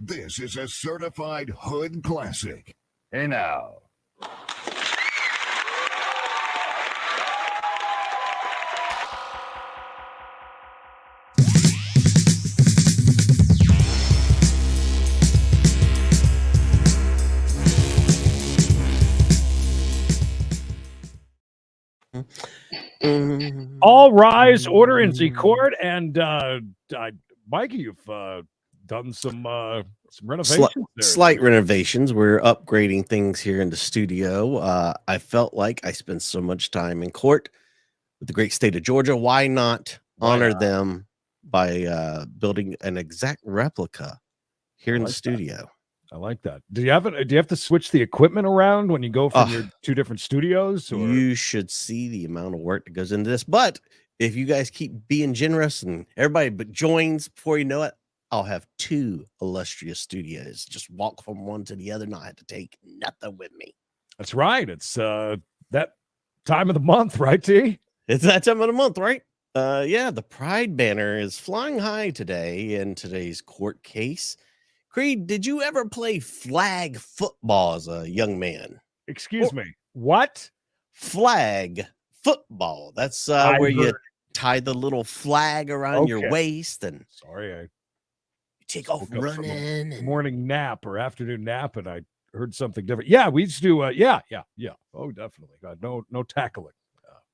This is a certified hood classic. Hey now. All rise, order in the court, and Mikey, you've done some renovations. Slight renovations. We're upgrading things here in the studio. I felt like I spent so much time in court with the great state of Georgia. Why not honor them by building an exact replica here in the studio? I like that. Do you have to switch the equipment around when you go from your two different studios? Or? You should see the amount of work that goes into this. But if you guys keep being generous and everybody but joins, before you know it, I'll have two illustrious studios. Just walk from one to the other, not have to take nothing with me. That's right. It's that time of the month, right, T? It's that time of the month, right? Yeah, the Pride banner is flying high today in today's court case. Creed, did you ever play flag football as a young man? Excuse me. What? Flag football. That's where you tie the little flag around your waist and you take off running and morning nap or afternoon nap, and I heard something different. Yeah, we used to do yeah. Oh, definitely. No tackling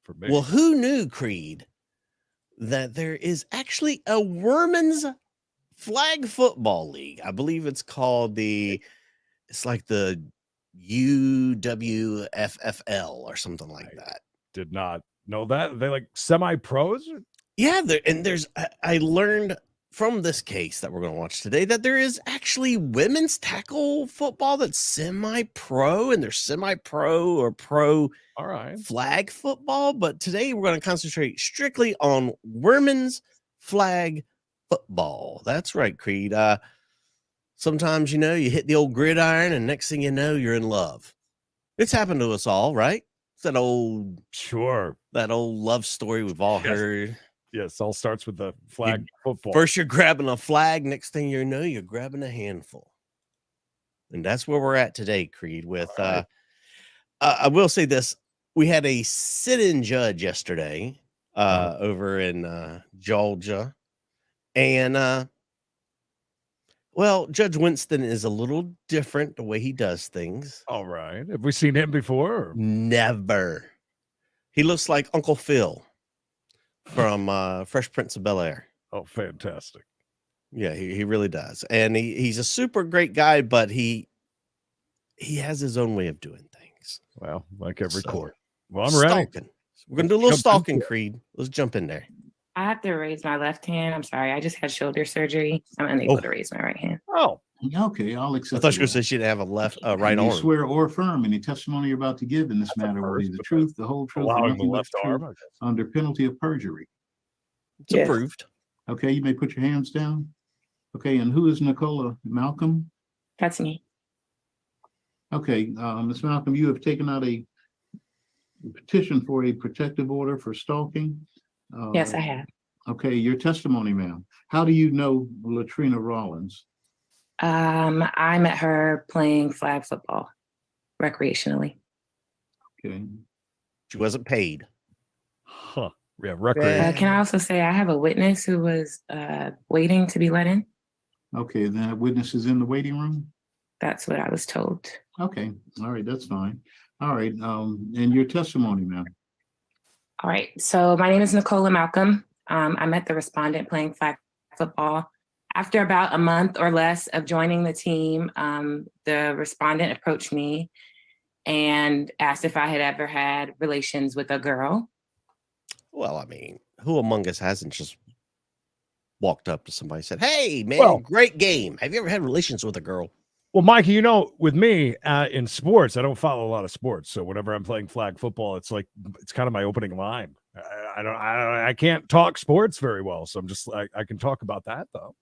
for me. Well, who knew, Creed, that there is actually a women's flag football league? I believe it's called it's like the UWFFL or something like that. Did not know that. They like semi-pros? Yeah, I learned from this case that we're going to watch today that there is actually women's tackle football that's semi-pro, and there's semi-pro or pro flag football. But today we're going to concentrate strictly on women's flag football. That's right, Creed. Sometimes, you hit the old gridiron and next thing you know, you're in love. It's happened to us all, right? It's that old love story we've all heard. Yes, all starts with the flag football. First, you're grabbing a flag. Next thing you know, you're grabbing a handful. And that's where we're at today, Creed. With I will say this. We had a sit-in judge yesterday over in Georgia. And, Judge Winston is a little different the way he does things. All right. Have we seen him before? Or? Never. He looks like Uncle Phil from Fresh Prince of Bel-Air. Oh, fantastic. Yeah, he really does. And he's a super great guy, but he has his own way of doing things. Well, like every court. Well, I'm ready. We're going to do a little stalking, Creed. Let's jump in there. I have to raise my left hand. I'm sorry. I just had shoulder surgery. I'm unable to raise my right hand. Oh. Okay, I'll accept. I thought you were going to say she didn't have a right arm. You swear or affirm any testimony you're about to give in this matter will be the truth, the whole truth, and nothing but the truth under penalty of perjury. It's approved. Okay, you may put your hands down. Okay, and who is Nicola Malcolm? That's me. Okay, Ms. Malcolm, you have taken out a petition for a protective order for stalking. Yes, I have. Okay, your testimony, ma'am. How do you know Latrina Rollins? I met her playing flag football recreationally. Okay. She wasn't paid. Huh. Yeah, recreation. Can I also say I have a witness who was waiting to be let in? Okay, that witness is in the waiting room? That's what I was told. Okay, all right, that's fine. All right, and your testimony, ma'am. All right, so my name is Nicola Malcolm. I met the respondent playing flag football. After about a month or less of joining the team, the respondent approached me and asked if I had ever had relations with a girl. Well, I mean, who among us hasn't just walked up to somebody and said, "Hey, man, great game. Have you ever had relations with a girl?" Well, Mikey, with me in sports, I don't follow a lot of sports. So whenever I'm playing flag football, it's kind of my opening line. I can't talk sports very well, so I'm just I can talk about that though.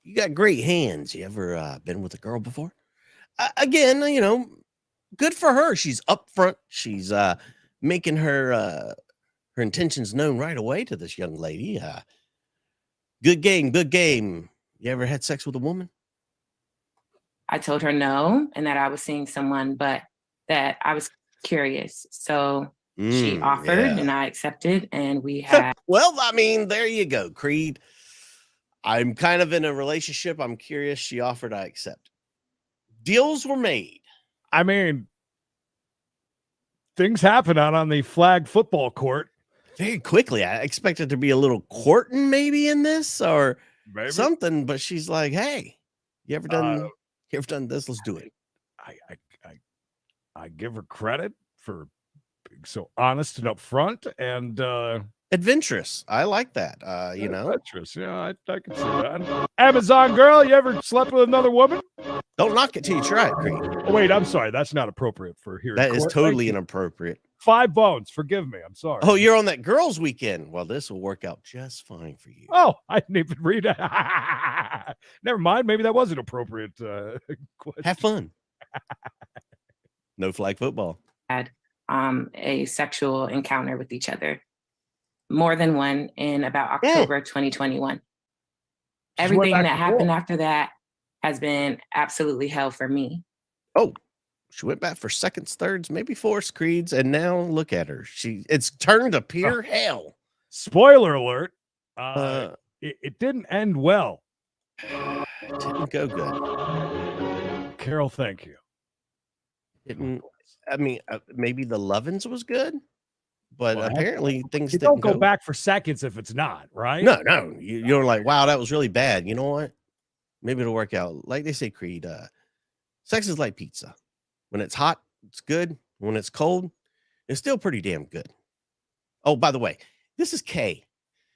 You got great hands. You ever been with a girl before? Again, good for her. She's upfront. She's making her intentions known right away to this young lady. Good game. You ever had sex with a woman? I told her no, and that I was seeing someone, but that I was curious. So she offered, Yeah. and I accepted, and we had. Well, I mean, there you go, Creed. I'm kind of in a relationship. I'm curious. She offered, I accept. Deals were made. I mean, things happen out on the flag football court. Very quickly. I expected to be a little courting maybe in this or Maybe. something, but she's like, "Hey, you ever done this? Let's do it." I give her credit for being so honest and upfront and Adventurous. I like that. You know, adventurous. Yeah, I can see that. Amazon girl, you ever slept with another woman? don't knock it till you try it, Creed. Oh, wait, I'm sorry. That's not appropriate for here. That is totally inappropriate. 5 bones. Forgive me. I'm sorry. Oh, you're on that girls' weekend. Well, this will work out just fine for you. Oh, I didn't even read it. Never mind. Maybe that was an appropriate question. Have fun. No flag football. Had a sexual encounter with each other, more than one, in about October 2021. Everything that happened after that has been absolutely hell for me. Oh, she went back for seconds, thirds, maybe fourths, Creeds, and now look at her. It's turned to pure hell. Spoiler alert. It didn't end well. It didn't go good. Carol, thank you. I mean, maybe the Lovins was good, but apparently things you didn't don't go back for seconds if it's not, right? No. You're like, wow, that was really bad. You know what? Maybe it'll work out. Like they say, Creed, sex is like pizza. When it's hot, it's good. When it's cold, it's still pretty damn good. Oh, by the way, this is Kay.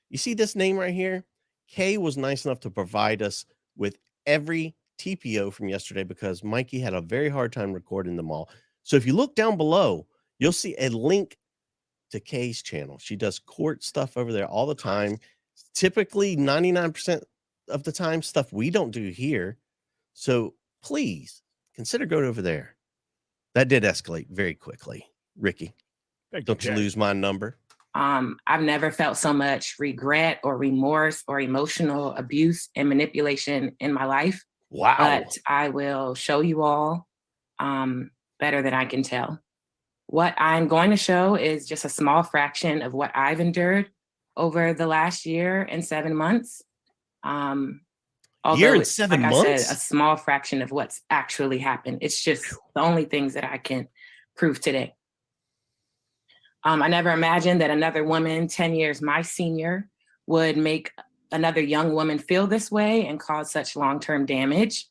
You see this name right here? Kay was nice enough to provide us with every TPO from yesterday because Mikey had a very hard time recording them all. So if you look down below, you'll see a link to Kay's channel. She does court stuff over there all the time. Typically 99% of the time, stuff we don't do here. So please consider going over there. That did escalate very quickly. Ricky, don't you lose my number. I've never felt so much regret or remorse or emotional abuse and manipulation in my life. Wow. But I will show you all better than I can tell. What I'm going to show is just a small fraction of what I've endured over the last year and 7 months. Year and 7 months? I said, a small fraction of what's actually happened. It's just the only things that I can prove today. I never imagined that another woman 10 years my senior would make another young woman feel this way and cause such long-term damage.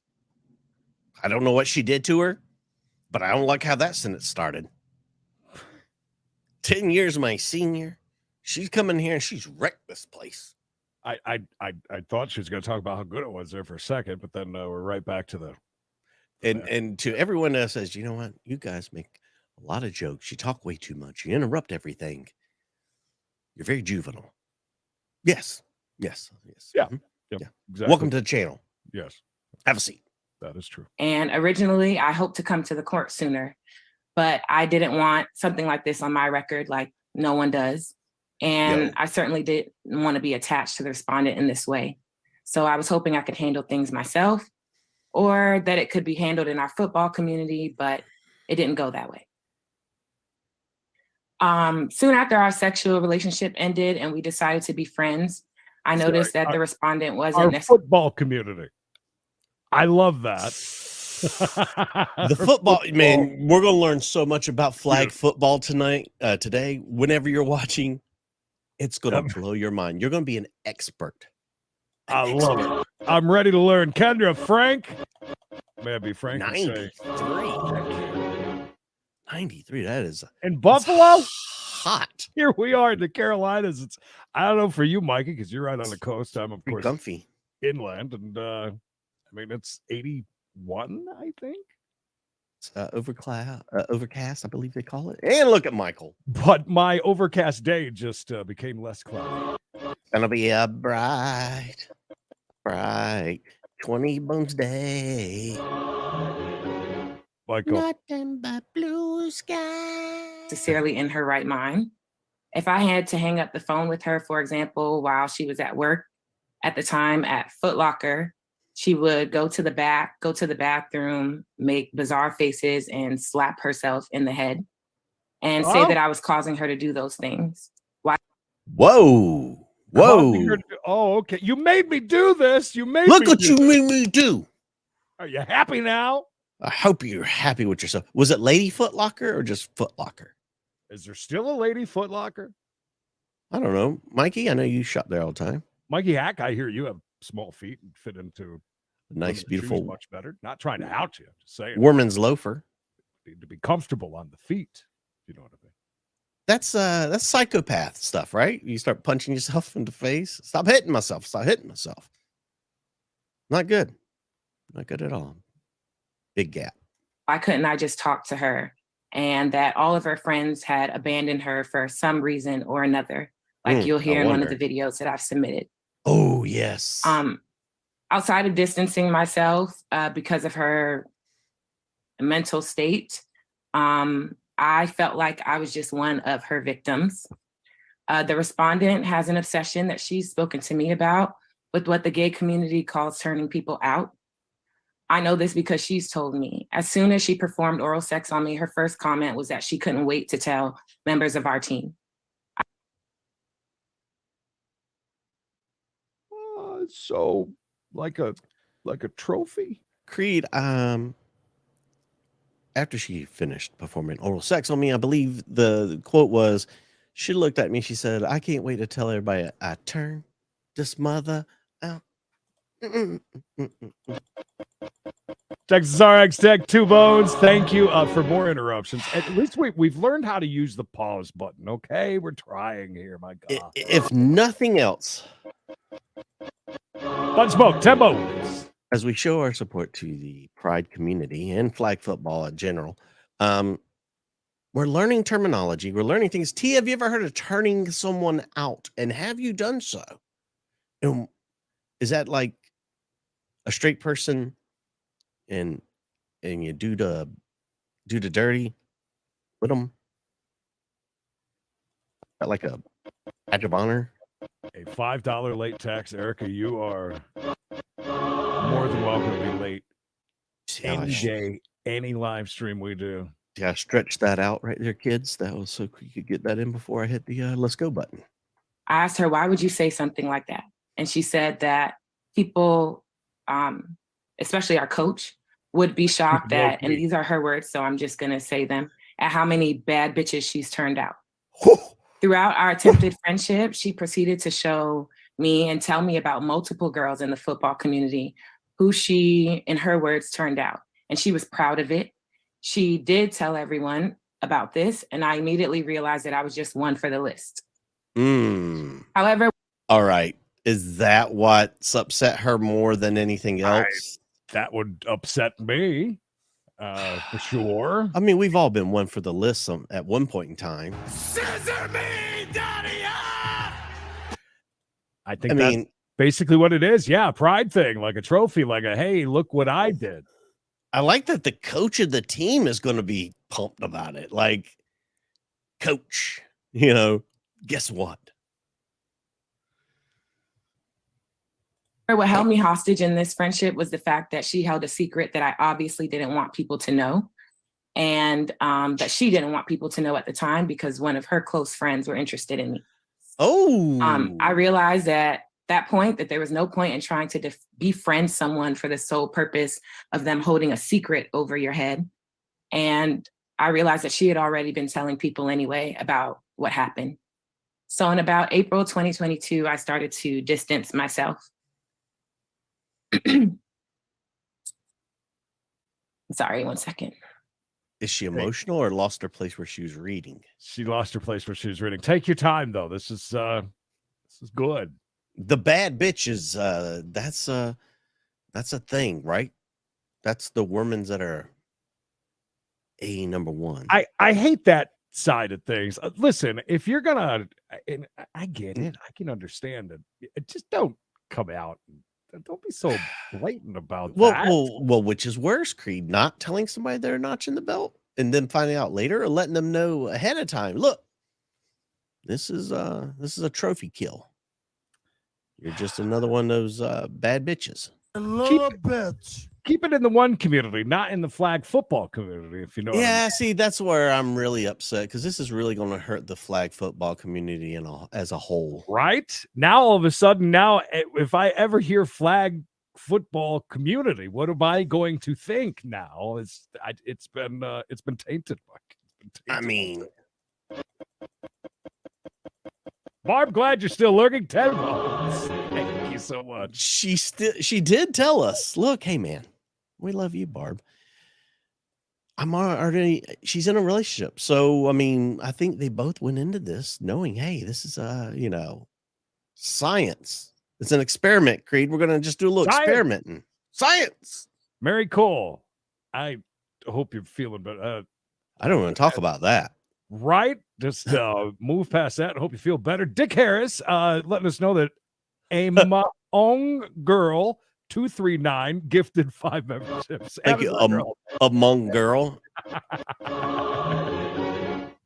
I don't know what she did to her, but I don't like how that sentence started. 10 years my senior. She's coming here and she's wrecked this place. I thought she was going to talk about how good it was there for a second, but then we're right back to the. And to everyone that says, you know what, you guys make a lot of jokes. You talk way too much. You interrupt everything. You're very juvenile. Yes. Yeah. Mm-hmm. Yep, Yeah. exactly. Welcome to the channel. Yes. Have a seat. That is true. And originally, I hoped to come to the court sooner, but I didn't want something like this on my record, like no one does. And I certainly didn't want to be attached to the respondent in this way. So I was hoping I could handle things myself or that it could be handled in our football community, but it didn't go that way. Soon after our sexual relationship ended and we decided to be friends, I noticed that the respondent wasn't our football community. I love that. The football, man, we're going to learn so much about flag football today. Whenever you're watching, it's going to blow your mind. You're going to be an expert. I love it. I'm ready to learn. Kendra, Frank. May I be Frank? 93. 93. That is in Buffalo. Hot. Here we are in the Carolinas. It's I don't know for you, Mikey, because you're right on the coast. I'm of course comfy inland, and I mean it's 81, I think. It's overcast, I believe they call it. And look at Michael. But my overcast day just became less cloudy. Gonna be a bright 20 bones day. Michael. Nothing but blue sky. Sincerely in her right mind. If I had to hang up the phone with her, for example, while she was at work at the time at Foot Locker, She would go to the back, go to the bathroom, make bizarre faces, and slap herself in the head and say that I was causing her to do those things. Whoa. Causing her to oh, okay. You made me do this. You made Look me what do you this. made me do. Are you happy now? I hope you're happy with yourself. Was it Lady Foot Locker or just Foot Locker? Is there still a Lady Foot Locker? I don't know. Mikey, I know you shop there all the time. Mikey Hack, I hear you have small feet and fit into Nice, shoes beautiful much better. Not trying to out you, just saying. woman's loafer. Need to be comfortable on the feet. You know what I mean? That's psychopath stuff, right? You start punching yourself in the face. Stop hitting myself. Stop hitting myself. Not good. Not good at all. Big gap. Why couldn't I just talk to her? And that all of her friends had abandoned her for some reason or another, like you'll hear in one of the videos that I've submitted. Oh, yes. Outside of distancing myself because of her mental state, I felt like I was just one of her victims. The respondent has an obsession that she's spoken to me about with what the gay community calls turning people out. I know this because she's told me. As soon as she performed oral sex on me, her first comment was that she couldn't wait to tell members of our team. So like a trophy? Creed, after she finished performing oral sex on me, I believe the quote was, she looked at me, she said, I can't wait to tell everybody I turned this mother out. Texas RX Tech, 2 Bones. Thank you for more interruptions. At least we've learned how to use the pause button, okay? We're trying here, my God. If nothing else, Bun Smoke, 10 Bones. as we show our support to the Pride community and flag football in general, we're learning terminology. We're learning things. T, have you ever heard of turning someone out? And have you done so? And is that like a straight person and you do the dirty with them? Like a badge of honor? A $5 late tax, Erica. You are more than welcome to be late. Any day, any live stream we do. Yeah, stretch that out right there, kids. That was so you could get that in before I hit the let's go button. I asked her, why would you say something like that? And she said that people, especially our coach, would be shocked at, and these are her words, so I'm just going to say them, at how many bad bitches she's turned out. Throughout our attempted friendship, she proceeded to show me and tell me about multiple girls in the football community who she, in her words, turned out. And she was proud of it. She did tell everyone about this, and I immediately realized that I was just one for the list. However, all right. Is that what's upset her more than anything else? That would upset me, for sure. I mean, we've all been one for the list at one point in time. Scissor me, daddy! I think that's basically what it is. Yeah, pride thing, like a trophy, like a, hey, look what I did. I like that the coach of the team is going to be pumped about it. Like, coach, guess what? What held me hostage in this friendship was the fact that she held a secret that I obviously didn't want people to know. And that she didn't want people to know at the time because one of her close friends were interested in me. I realized at that point that there was no point in trying to befriend someone for the sole purpose of them holding a secret over your head. And I realized that she had already been telling people anyway about what happened. So in about April 2022, I started to distance myself. Sorry, one second. Is she emotional or lost her place where she was reading? She lost her place where she was reading. Take your time, though. This is good. The bad bitches, that's a thing, right? That's the women that are number one. I hate that side of things. Listen, if you're gonna, and I get it, I can understand it. Just don't come out. Don't be so blatant about that. Well, which is worse, Creed? Not telling somebody they're notching the belt and then finding out later, or letting them know ahead of time. Look, this is a trophy kill. You're just another one of those bad bitches. little bitch. Keep it in the one community, not in the flag football community, if you know what I mean. Yeah, see, that's where I'm really upset because this is really going to hurt the flag football community as a whole. Right? Now, all of a sudden, if I ever hear flag football community, what am I going to think now? It's been tainted, Mike. It's been I tainted. mean, Barb, glad you're still lurking. 10 votes. Thank you so much. she did tell us, look, hey man, we love you, Barb. She's in a relationship. So, I mean, I think they both went into this knowing, hey, this is science. It's an experiment, Creed. We're going to just do a little experimenting. Science. Mary Cole, I hope you're feeling better. I don't want to talk about that. Right? Just move past that and hope you feel better. Dick Harris letting us know that a Maong girl 239 gifted 5 memberships. Thank you, a Hmong girl.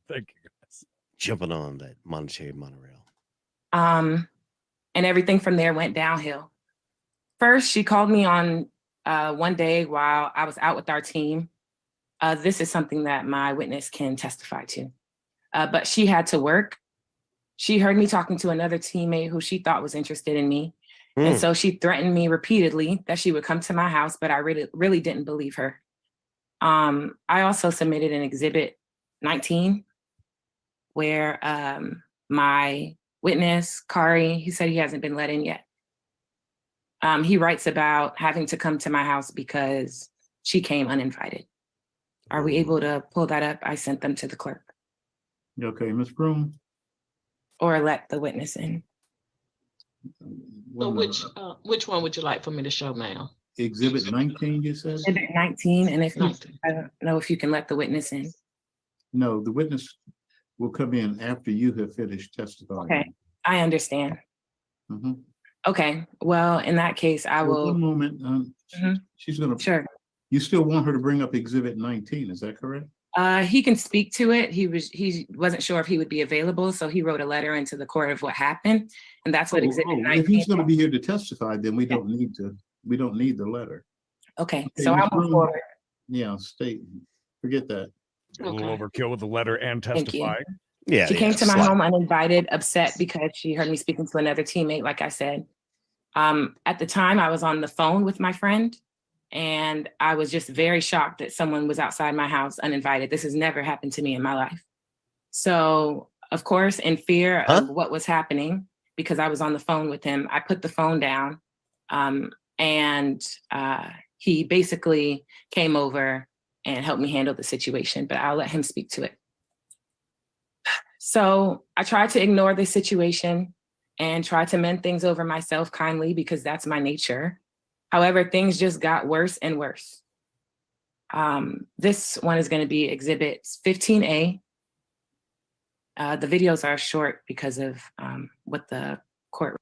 Thank you, guys. Jumping on that monetary monorail. And everything from there went downhill. First, she called me on one day while I was out with our team. This is something that my witness can testify to. But she had to work. She heard me talking to another teammate who she thought was interested in me. And so she threatened me repeatedly that she would come to my house, but I really didn't believe her. I also submitted an exhibit 19 where my witness, Kari, he said he hasn't been let in yet. He writes about having to come to my house because she came uninvited. Are we able to pull that up? I sent them to the clerk. Okay, Ms. Broom. Or let the witness in. So which one would you like for me to show, ma'am? Exhibit 19, you said? Exhibit 19, and if 19. I don't know if you can let the witness in. No, the witness will come in after you have finished testifying. Okay, I understand. Mhm. Okay, well, in that case, I Well, will. one moment. She's gonna. Sure. You still want her to bring up Exhibit 19? Is that correct? He can speak to it. He wasn't sure if he would be available, so he wrote a letter into the court of what happened, and that's what Exhibit 19. If he's going to be here to testify, then we don't need the letter. Okay, so I'll move forward. Yeah, forget that. A little overkill with the letter and testifying. Yeah, She came to my home uninvited, upset because she heard me speaking to another teammate, like I said. At the time, I was on the phone with my friend, and I was just very shocked that someone was outside my house uninvited. This has never happened to me in my life. So, of course, in fear of what was happening, because I was on the phone with him, I put the phone down, and he basically came over and helped me handle the situation, but I'll let him speak to it. So I tried to ignore the situation and try to mend things over myself kindly because that's my nature. However, things just got worse and worse. This one is going to be Exhibit 15A. The videos are short because of what the court.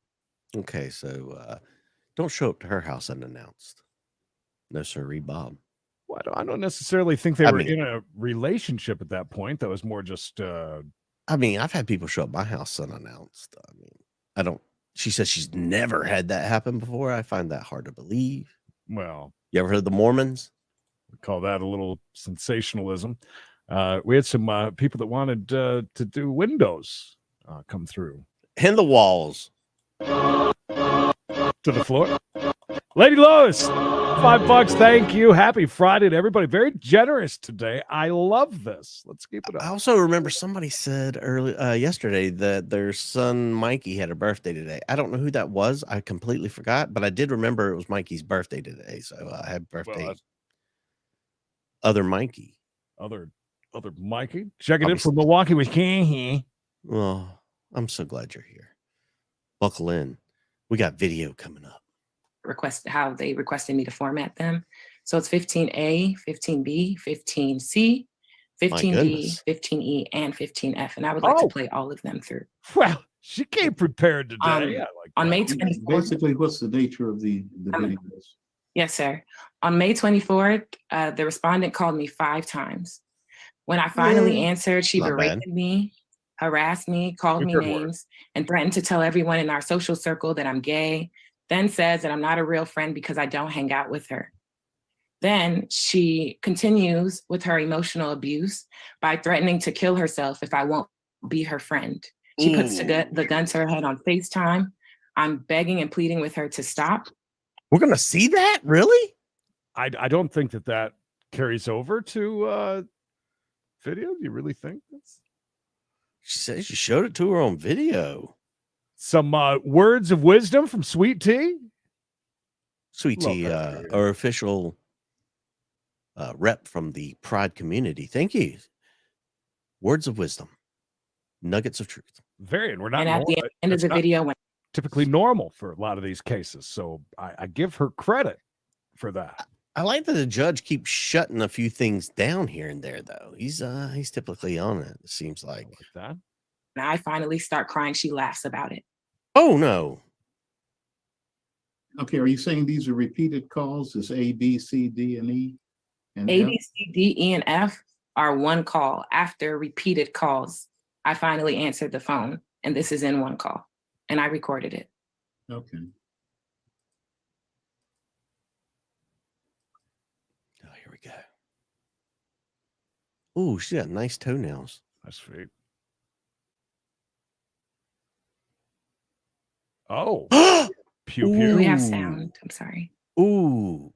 Okay, so don't show up to her house unannounced. No, sir, Bob. Well, I don't necessarily think they were in a relationship at that point. That was more just. I mean, I've had people show up my house unannounced. I mean, she says she's never had that happen before. I find that hard to believe. Well, you ever heard of the Mormons? We call that a little sensationalism. We had some people that wanted to do windows come through. And the walls. To the floor. Lady Lois, $5. Thank you. Happy Friday to everybody. Very generous today. I love this. Let's keep it up. I also remember somebody said yesterday that their son Mikey had a birthday today. I don't know who that was. I completely forgot, but I did remember it was Mikey's birthday today. So happy birthday, other Mikey. Other Mikey. Checking in from Milwaukee with King. Oh, I'm so glad you're here. Buckle in. We got video coming up. How they requested me to format them. So it's 15A, 15B, 15C, 15D, 15E, and 15F. And I would like to play all of them through. Well, she came prepared today. On May 24th. Basically, what's the nature of the videos? Yes, sir. On May 24th, the respondent called me 5 times. When I finally answered, she berated me, harassed me, called me names, and threatened to tell everyone in our social circle that I'm gay, then says that I'm not a real friend because I don't hang out with her. Then she continues with her emotional abuse by threatening to kill herself if I won't be her friend. She puts the gun to her head on FaceTime. I'm begging and pleading with her to stop. We're going to see that? Really? I don't think that carries over to video. Do you really think that's? She says she showed it to her on video. Some words of wisdom from Sweet Tea. Sweet Tea, our official rep from the Pride community. Thank you. Words of wisdom, nuggets of truth. Very, and we're not. And at the end of the video, when typically normal for a lot of these cases, so I give her credit for that. I like that the judge keeps shutting a few things down here and there, though. He's typically on it. It seems like that. And I finally start crying. She laughs about it. Oh no. Okay, are you saying these are repeated calls? Is A, B, C, D, and E? And A, F? B, C, D, E, and F are one call. After repeated calls, I finally answered the phone, and this is in one call, and I recorded it. Okay. Oh, here we go. Oh, she got nice toenails. That's sweet. Oh, pew pew. Do we have sound? I'm sorry. Ooh.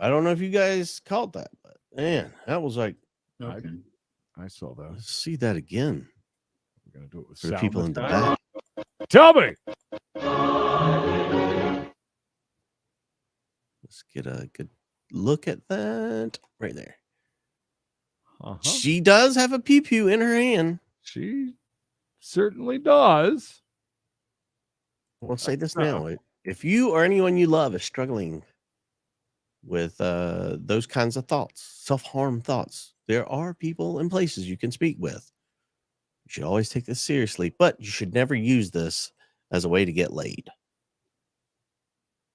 I don't know if you guys caught that, but man, that was like, Okay. I saw that. let's see that again. We're gonna do it with For the sound people this in the time. back. Tell me. Let's get a good look at that right there. Uh-huh. She does have a pew pew in her hand. She certainly does. I want to say this now. If you or anyone you love is struggling with those kinds of thoughts, self-harm thoughts, there are people and places you can speak with. You should always take this seriously, but you should never use this as a way to get laid.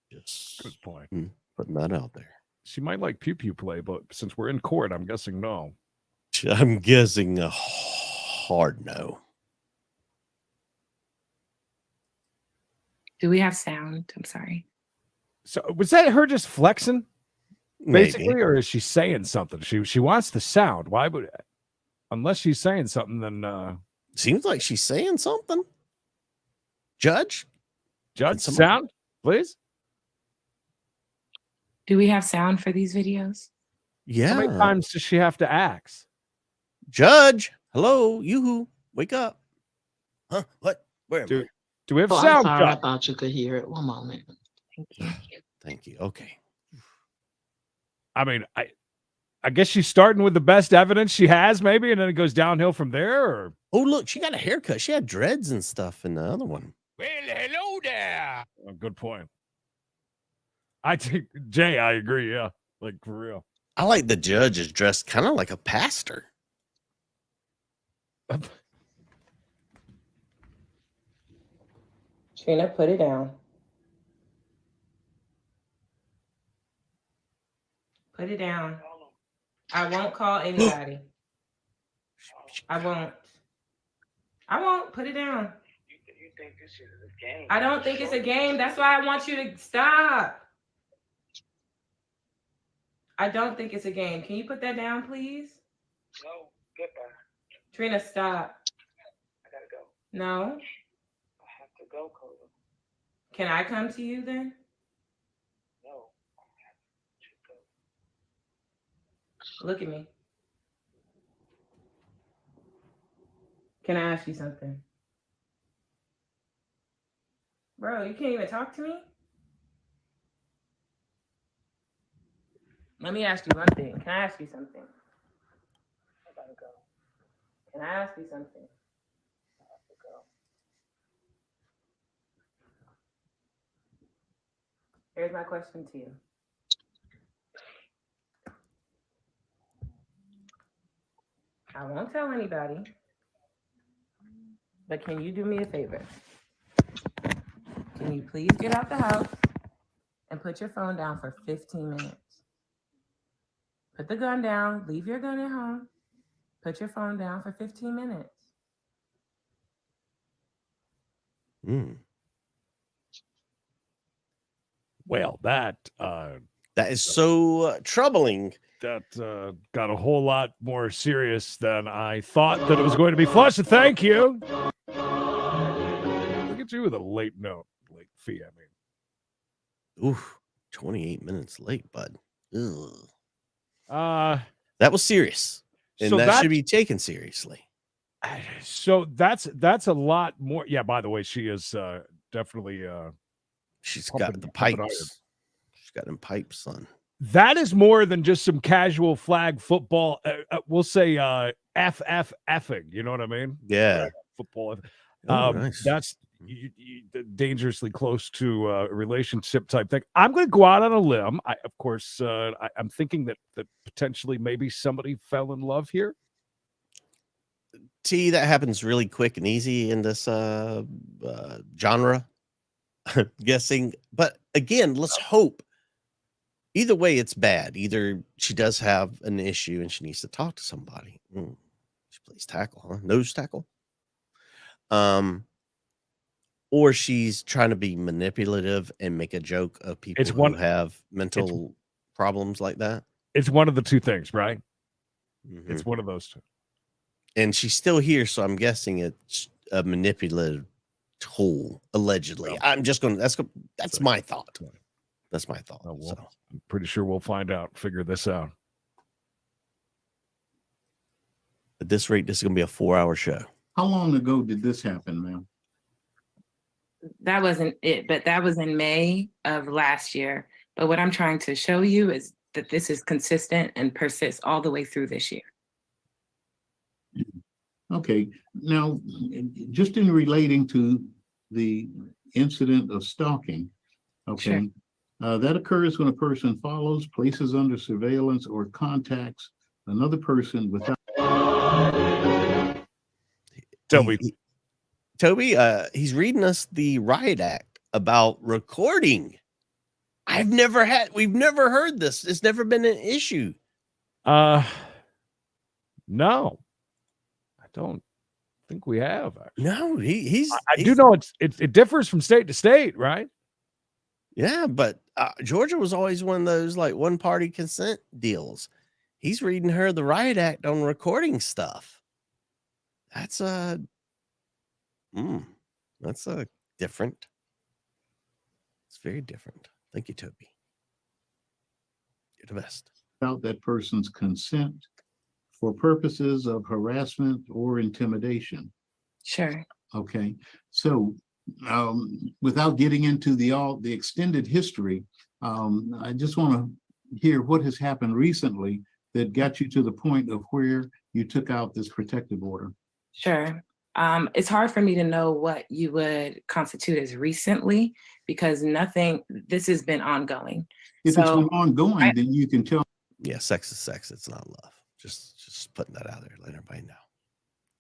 Just Good point. putting that out there. She might like pew pew play, but since we're in court, I'm guessing no. I'm guessing a hard no. Do we have sound? I'm sorry. So was that her just flexing, basically, Maybe. or is she saying something? She wants the sound. Why would, unless she's saying something, then Seems like she's saying something. Judge, sound, please. Do we have sound for these videos? Yeah. How many times does she have to ask? Judge, hello, yoo-hoo, wake up. Huh? What? Where am I? Do we have Oh, I'm sound? sorry. I cut? thought you could hear it. One moment. Thank you. Thank you. Okay. I mean, I guess she's starting with the best evidence she has, maybe, and then it goes downhill from there. Or Oh, look, she got a haircut. She had dreads and stuff in the other one. Well, hello there. good point. I think Jay, I agree. Yeah, like for real. I like the judge is dressed kind of like a pastor. Trina, put it down. Put it down. I won't call anybody. I won't. Put it down. You think this is a game? I don't think it's a game. That's why I want you to stop. I don't think it's a game. Can you put that down, please? No, goodbye. Trina, stop. I gotta go. No. I have to go, Cola. Can I come to you then? No, I have to go. Look at me. Can I ask you something? Bro, you can't even talk to me? Let me ask you one thing. Can I ask you something? I gotta go. Can I ask you something? I have to go. Here's my question to you. I won't tell anybody, but can you do me a favor? Can you please get out the house and put your phone down for 15 minutes? Put the gun down, leave your gun at home, put your phone down for 15 minutes. Well, that is so troubling. that got a whole lot more serious than I thought that it was going to be. Flush, thank you. Look at you with a late fee. I mean, Oof, 28 minutes late, bud. Ugh. That was serious, and so that should be taken seriously. So that's a lot more. Yeah. By the way, she is definitely. She's got the pipes. She's got them pipes, son. That is more than just some casual flag football. We'll say effing. You know what I mean? Yeah. Football. Nice. That's dangerously close to a relationship type thing. I'm going to go out on a limb. Of course, I'm thinking that potentially maybe somebody fell in love here. That happens really quick and easy in this genre. Guessing, but again, let's hope. Either way, it's bad. Either she does have an issue and she needs to talk to somebody. She plays tackle, huh? Nose tackle. Or she's trying to be manipulative and make a joke of people who have mental problems like that. It's one of the two things, right? Mm-hmm. It's one of those two. And she's still here, so I'm guessing it's a manipulative tool, allegedly. I'm just going to, that's my thought. That's my thought. Oh, well, I'm pretty sure we'll find out, figure this out. At this rate, this is going to be a 4-hour show. How long ago did this happen, ma'am? That wasn't it, but that was in May of last year. But what I'm trying to show you is that this is consistent and persists all the way through this year. Okay. Now, just in relating to the incident of stalking, okay, Sure. That occurs when a person follows, places under surveillance, or contacts another person without. Toby, he's reading us the riot act about recording. We've never heard this. It's never been an issue. No, I don't think we have. Actually. No, he's. I do know it differs from state to state, right? Yeah, but Georgia was always one of those like one party consent deals. He's reading her the riot act on recording stuff. That's different. It's very different. Thank you, Toby. You're the best. Without that person's consent for purposes of harassment or intimidation. Sure. Okay. So without getting into the extended history, I just want to hear what has happened recently that got you to the point of where you took out this protective order. Sure. It's hard for me to know what you would constitute as recently because this has been ongoing. If it's been ongoing, then you can tell. Yeah, sex is sex. It's not love. Just putting that out there, letting everybody know.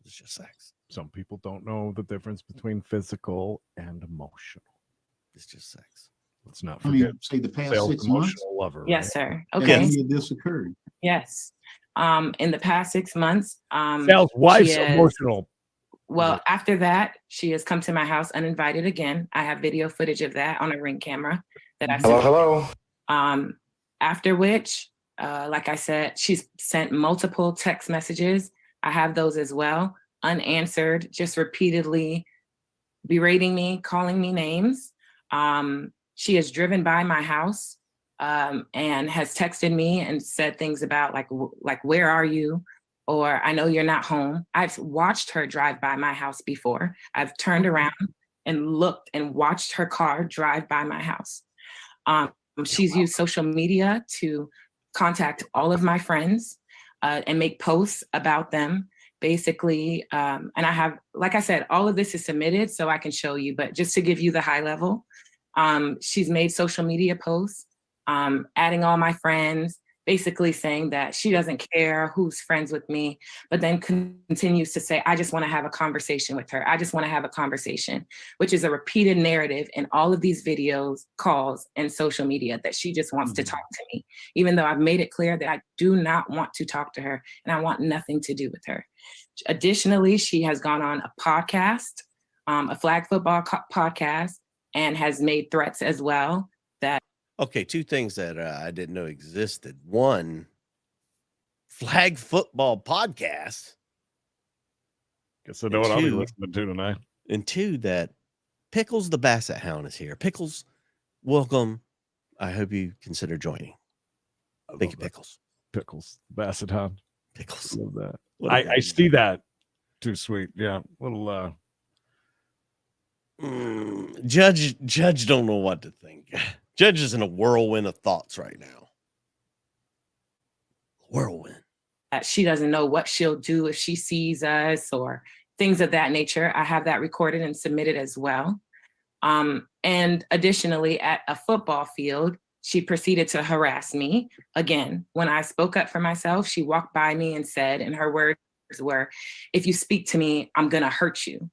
It's just sex. Some people don't know the difference between physical and emotional. It's just sex. Let's not forget. Say the past 6 months. Lover, yes, right? sir. Okay. This occurred. Yes. In the past 6 months, Sal's wife's emotional. Well, after that, she has come to my house uninvited again. I have video footage of that on a Ring camera that I sent. Hello. After which, like I said, she's sent multiple text messages. I have those as well, unanswered, just repeatedly berating me, calling me names. She has driven by my house and has texted me and said things about like, where are you? Or I know you're not home. I've watched her drive by my house before. I've turned around and looked and watched her car drive by my house. She's used social media to contact all of my friends and make posts about them, basically. And I have, like I said, all of this is submitted so I can show you, but just to give you the high level, she's made social media posts, adding all my friends, basically saying that she doesn't care who's friends with me, but then continues to say, I just want to have a conversation with her. I just want to have a conversation, which is a repeated narrative in all of these videos, calls, and social media that she just wants to talk to me, even though I've made it clear that I do not want to talk to her and I want nothing to do with her. Additionally, she has gone on a podcast, a flag football podcast, and has made threats as well that Okay, two things that I didn't know existed. One, flag football podcast, Guess I know what I'll be listening to tonight. and two, that Pickles the Basset Hound is here. Pickles, welcome. I hope you consider joining. Thank you, Pickles. Pickles, Basset Hound. Pickles. Love that. What a I great see that. Too sweet. Yeah. Little Judge don't know what to think. Judge is in a whirlwind of thoughts right now. Whirlwind. She doesn't know what she'll do if she sees us or things of that nature. I have that recorded and submitted as well. And additionally, at a football field, she proceeded to harass me. Again, when I spoke up for myself, she walked by me and said, and her words were, "If you speak to me, I'm going to hurt you."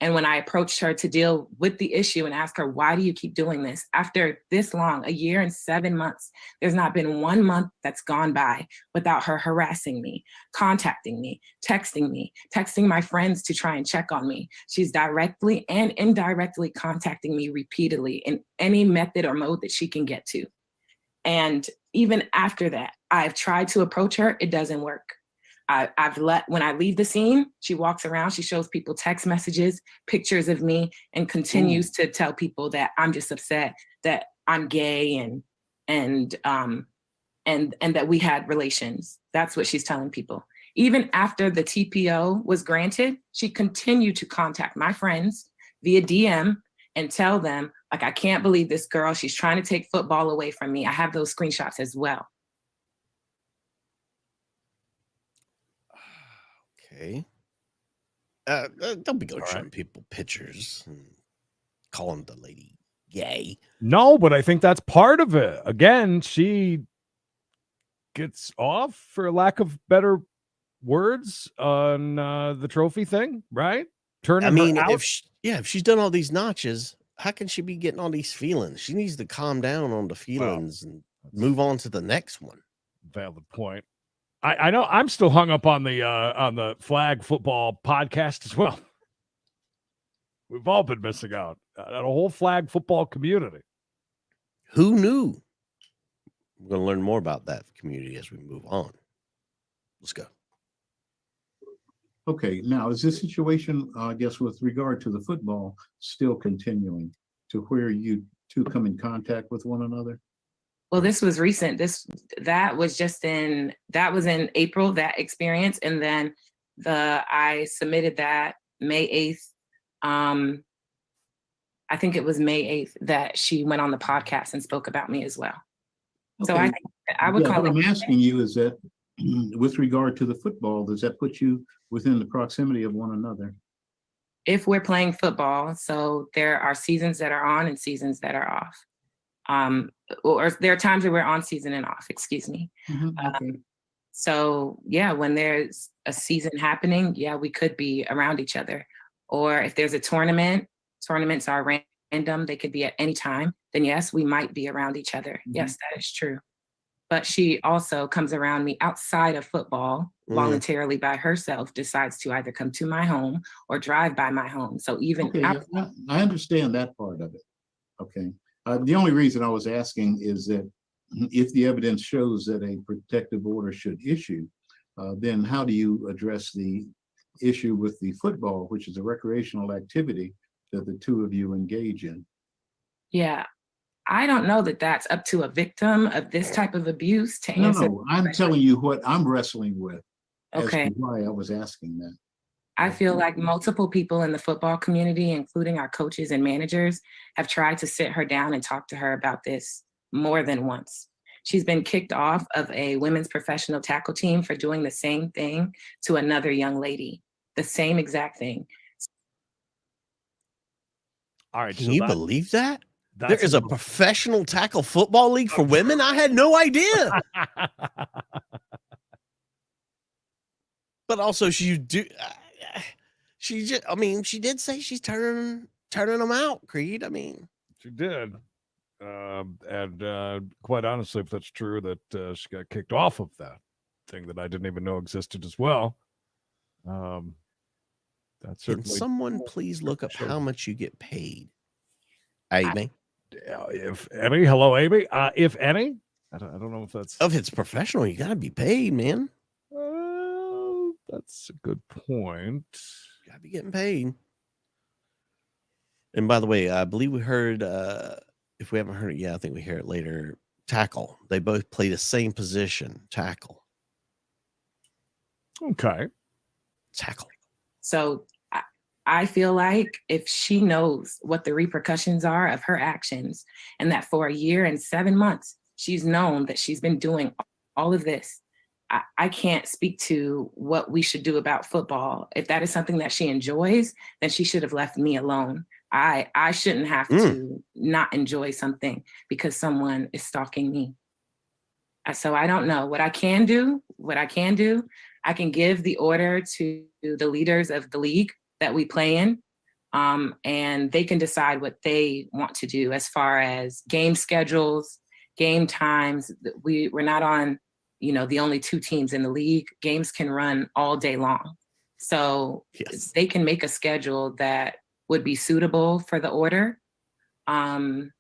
And when I approached her to deal with the issue and ask her, "Why do you keep doing this? After this long, 1 year and 7 months, there's not been 1 month that's gone by without her harassing me, contacting me, texting my friends to try and check on me. She's directly and indirectly contacting me repeatedly in any method or mode that she can get to. And even after that, I've tried to approach her. It doesn't work. When I leave the scene, she walks around, she shows people text messages, pictures of me, and continues to tell people that I'm just upset that I'm gay and that we had relations. That's what she's telling people. Even after the TPO was granted, she continued to contact my friends via DM and tell them, like, I can't believe this girl, she's trying to take football away from me. I have those screenshots as well. Okay. Don't be going showing people pictures and calling the lady gay. No, but I think that's part of it. Again, she gets off, for lack of better words, on the trophy thing, right? I mean, her out. if she's done all these notches, how can she be getting all these feelings? She needs to calm down on the feelings and move on to the next one. Valid point. I know I'm still hung up on the flag football podcast as well. We've all been missing out on a whole flag football community. Who knew? We're going to learn more about that community as we move on. Let's go. Okay, now is this situation, I guess, with regard to the football, still continuing to where you two come in contact with one another? Well, this was recent. That was in April, that experience. And then I submitted that May 8th. I think it was May 8th that she went on the podcast and spoke about me as well. Okay. So I would call what I'm asking you is that with regard to the football, does that put you within the proximity of one another? If we're playing football, so there are seasons that are on and seasons that are off. Or there are times where we're on season and off, excuse me. Okay. So yeah, when there's a season happening, yeah, we could be around each other. Or if there's a tournaments are random, they could be at any time, then yes, we might be around each other. Yes, that is true. But she also comes around me outside of football voluntarily by herself, decides to either come to my home or drive by my home. So even I understand that part of it. Okay. The only reason I was asking is that if the evidence shows that a protective order should issue, then how do you address the issue with the football, which is a recreational activity that the two of you engage in? Yeah, I don't know that that's up to a victim of this type of abuse to answer. No, I'm telling you what I'm wrestling with. Okay. As to why I was asking that. I feel like multiple people in the football community, including our coaches and managers, have tried to sit her down and talk to her about this more than once. She's been kicked off of a women's professional tackle team for doing the same thing to another young lady, the same exact thing. All right. Can you believe that? There is a professional tackle football league for women? I had no idea. But also she did say she's turning them out, Creed. I mean, she did. And quite honestly, if that's true, that she got kicked off of that thing that I didn't even know existed as well. That's certainly. Can someone please look up how much you get paid? Amy? If any, hello, Amy. If any, I don't know if that's. If it's professional, you got to be paid, man. That's a good point. Got to be getting paid. And by the way, I believe we heard, if we haven't heard it yet, I think we hear it later. Tackle. They both play the same position. Tackle. Okay. Tackle. So I feel like if she knows what the repercussions are of her actions, and that for a year and 7 months, she's known that she's been doing all of this, I can't speak to what we should do about football. If that is something that she enjoys, then she should have left me alone. I shouldn't have to not enjoy something because someone is stalking me. So I don't know what I can do. I can give the order to the leaders of the league that we play in, and they can decide what they want to do as far as game schedules, game times. We're not on, the only 2 teams in the league. Games can run all day long. So Yes. they can make a schedule that would be suitable for the order. And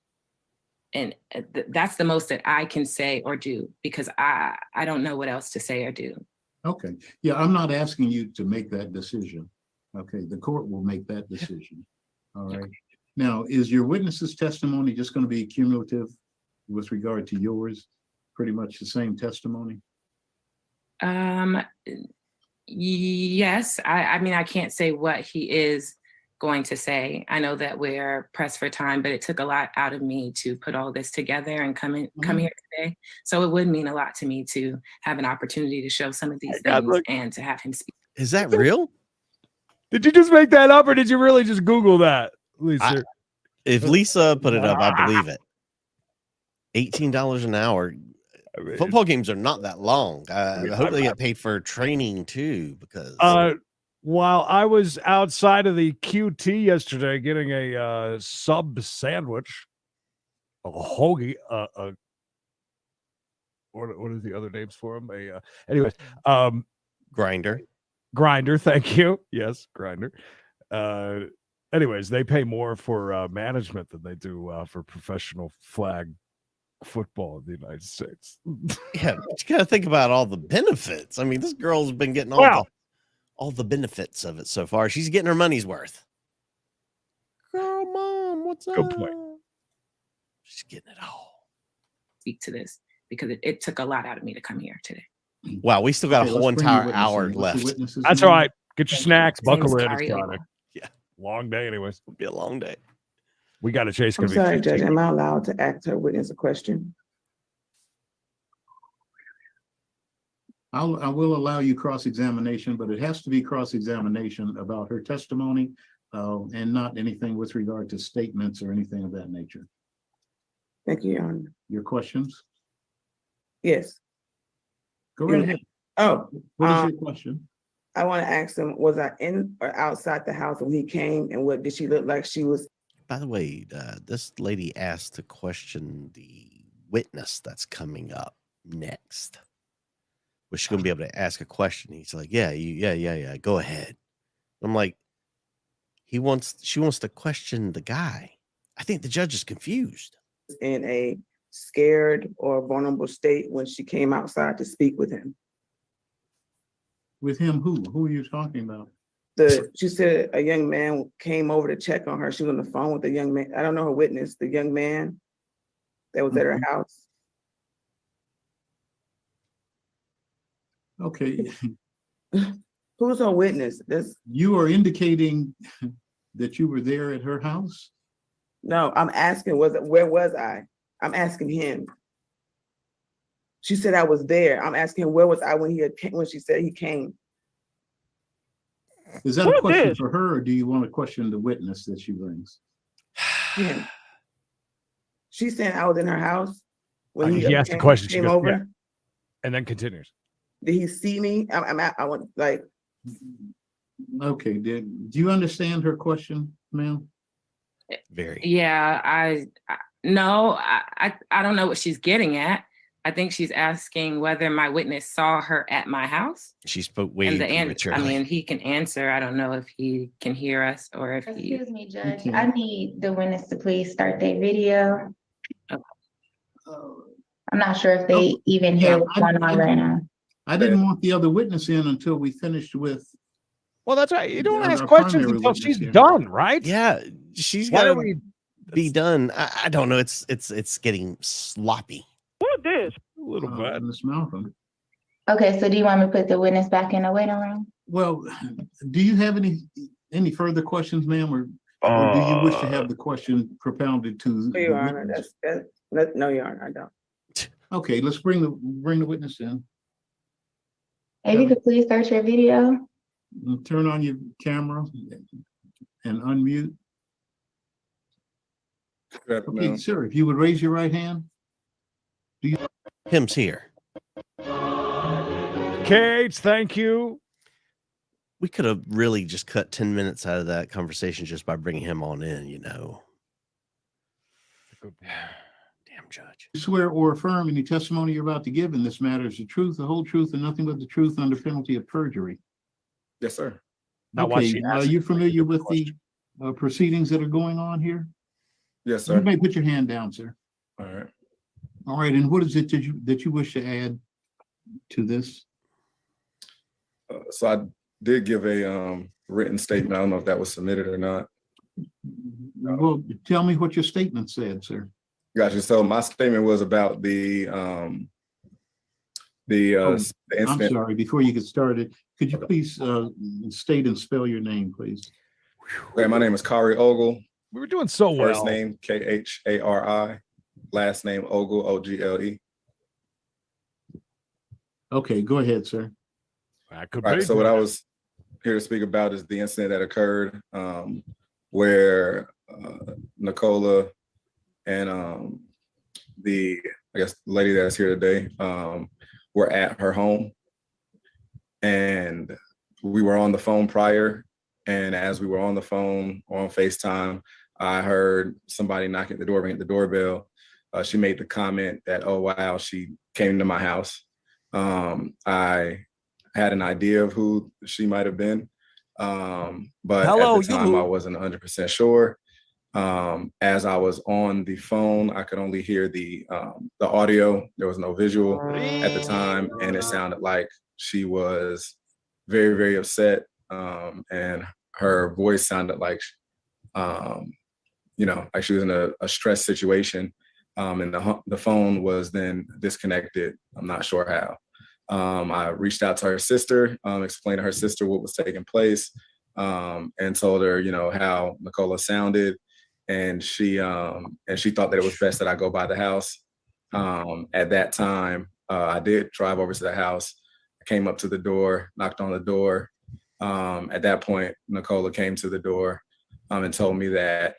that's the most that I can say or do, because I don't know what else to say or do. Okay. Yeah, I'm not asking you to make that decision. Okay, the court will make that decision. All right. Now, is your witness's testimony just going to be cumulative with regard to yours? Pretty much the same testimony? Yes. I mean, I can't say what he is going to say. I know that we're pressed for time, but it took a lot out of me to put all this together and come here today. So it would mean a lot to me to have an opportunity to show some of these things and to have him speak. Is that real? Did you just make that up, or did you really just Google that, Lisa? If Lisa put it up, I believe it. $18 an hour. Football games are not that long. I hope they get paid for training too, because while I was outside of the QT yesterday getting a sub sandwich, a hoagie, what are the other names for them? Anyways, Grinder, thank you. Yes, Grinder. Anyways, they pay more for management than they do for professional flag football in the United States. Yeah, but you got to think about all the benefits. I mean, this girl's been getting all the benefits of it so far. She's getting her money's worth. Girl, mom, what's up? Good point. She's getting it all. Speak to this because it took a lot out of me to come here today. Wow, we still got a whole entire hour left. That's all right. Get your snacks, buckle in. Yeah, long day, anyways. It'll be a long day. We got to chase. I'm sorry, Judge. Am I allowed to ask her witness a question? I will allow you cross-examination, but it has to be cross-examination about her testimony and not anything with regard to statements or anything of that nature. Thank you, Your Honor. Your questions? Yes. Go right ahead. Oh, What is your question? I want to ask him, was I in or outside the house when he came, and what did she look like she was? By the way, this lady asked to question the witness that's coming up next. Was she going to be able to ask a question? He's like, yeah, go ahead. I'm like, she wants to question the guy. I think the judge is confused. In a scared or vulnerable state when she came outside to speak with him. With him, who? Who are you talking about? She said a young man came over to check on her. She was on the phone with the young man. I don't know her witness, the young man that was at her house. Okay. Who's her witness? You are indicating that you were there at her house? No, I'm asking, where was I? I'm asking him. She said I was there. I'm asking where was I when she said he came? Is that a question for her, or do you want to question the witness that she brings? Yeah. She's saying I was in her house when he asked the question. Came over, yeah. And then continues. Did he see me? I want like. Okay. Do you understand her question, ma'am? Very. Yeah, I don't know what she's getting at. I think she's asking whether my witness saw her at my house. She spoke way And the prematurely. I mean, he can answer. I don't know if he can hear us or if he. Excuse me, Judge. can. I need the witness to please start their video. I'm not sure if they even yeah, hear what's going on right now. I didn't want the other witness in until we finished with. Well, that's right. You don't Our ask questions primary until witness she's here. done, right? Yeah, she's Why got are to we? be done. I don't know. It's getting sloppy. What is a little bit? Ms. Malcolm. Okay, so do you want me to put the witness back in the waiting room? Well, do you have any further questions, ma'am, or do you wish to have the question propounded to? No, the Your Honor, witness? no, Your Honor, I don't. Okay, let's bring the witness in. If you could please start your video. And turn on your camera and unmute. Okay, sir, if you would raise your right hand. Him's here. Kate, thank you. We could have really just cut 10 minutes out of that conversation just by bringing him on in, you know. Damn judge. Swear or affirm any testimony you're about to give in this matter is the truth, the whole truth, and nothing but the truth under penalty of perjury. Yes, sir. Now, watch Okay, the are answer you to familiar with question. the proceedings that are going on here? Yes, You sir. may put your hand down, sir. All right. All right, and what is it that you wish to add to this? So I did give a written statement. I don't know if that was submitted or not. Well, tell me what your statement said, sir. Gotcha. So my statement was about the I'm incident. sorry, before you get started, could you please state and spell your name, please? Okay, my name is Kari Ogle. We were doing so First well. name Khari. Last name Ogle, Ogle. Okay, go ahead, sir. That could All right. be. So what I was here to speak about is the incident that occurred where Nicola and the lady that's here today were at her home, and we were on the phone prior. And as we were on the phone or on FaceTime, I heard somebody knocking at the door, ringing the doorbell. She made the comment that, "Oh wow, she came to my house." I had an idea of who she might have been, but at the time I wasn't 100% sure. As I was on the phone, I could only hear the audio. There was no visual at the time, and it sounded like she was very, very upset, and her voice sounded like, like she was in a stress situation, and the phone was then disconnected. I'm not sure how. I reached out to her sister, explained to her sister what was taking place, and told her, how Nicola sounded. And she thought that it was best that I go by the house. At that time, I did drive over to the house. I came up to the door, knocked on the door. At that point, Nicola came to the door and told me that,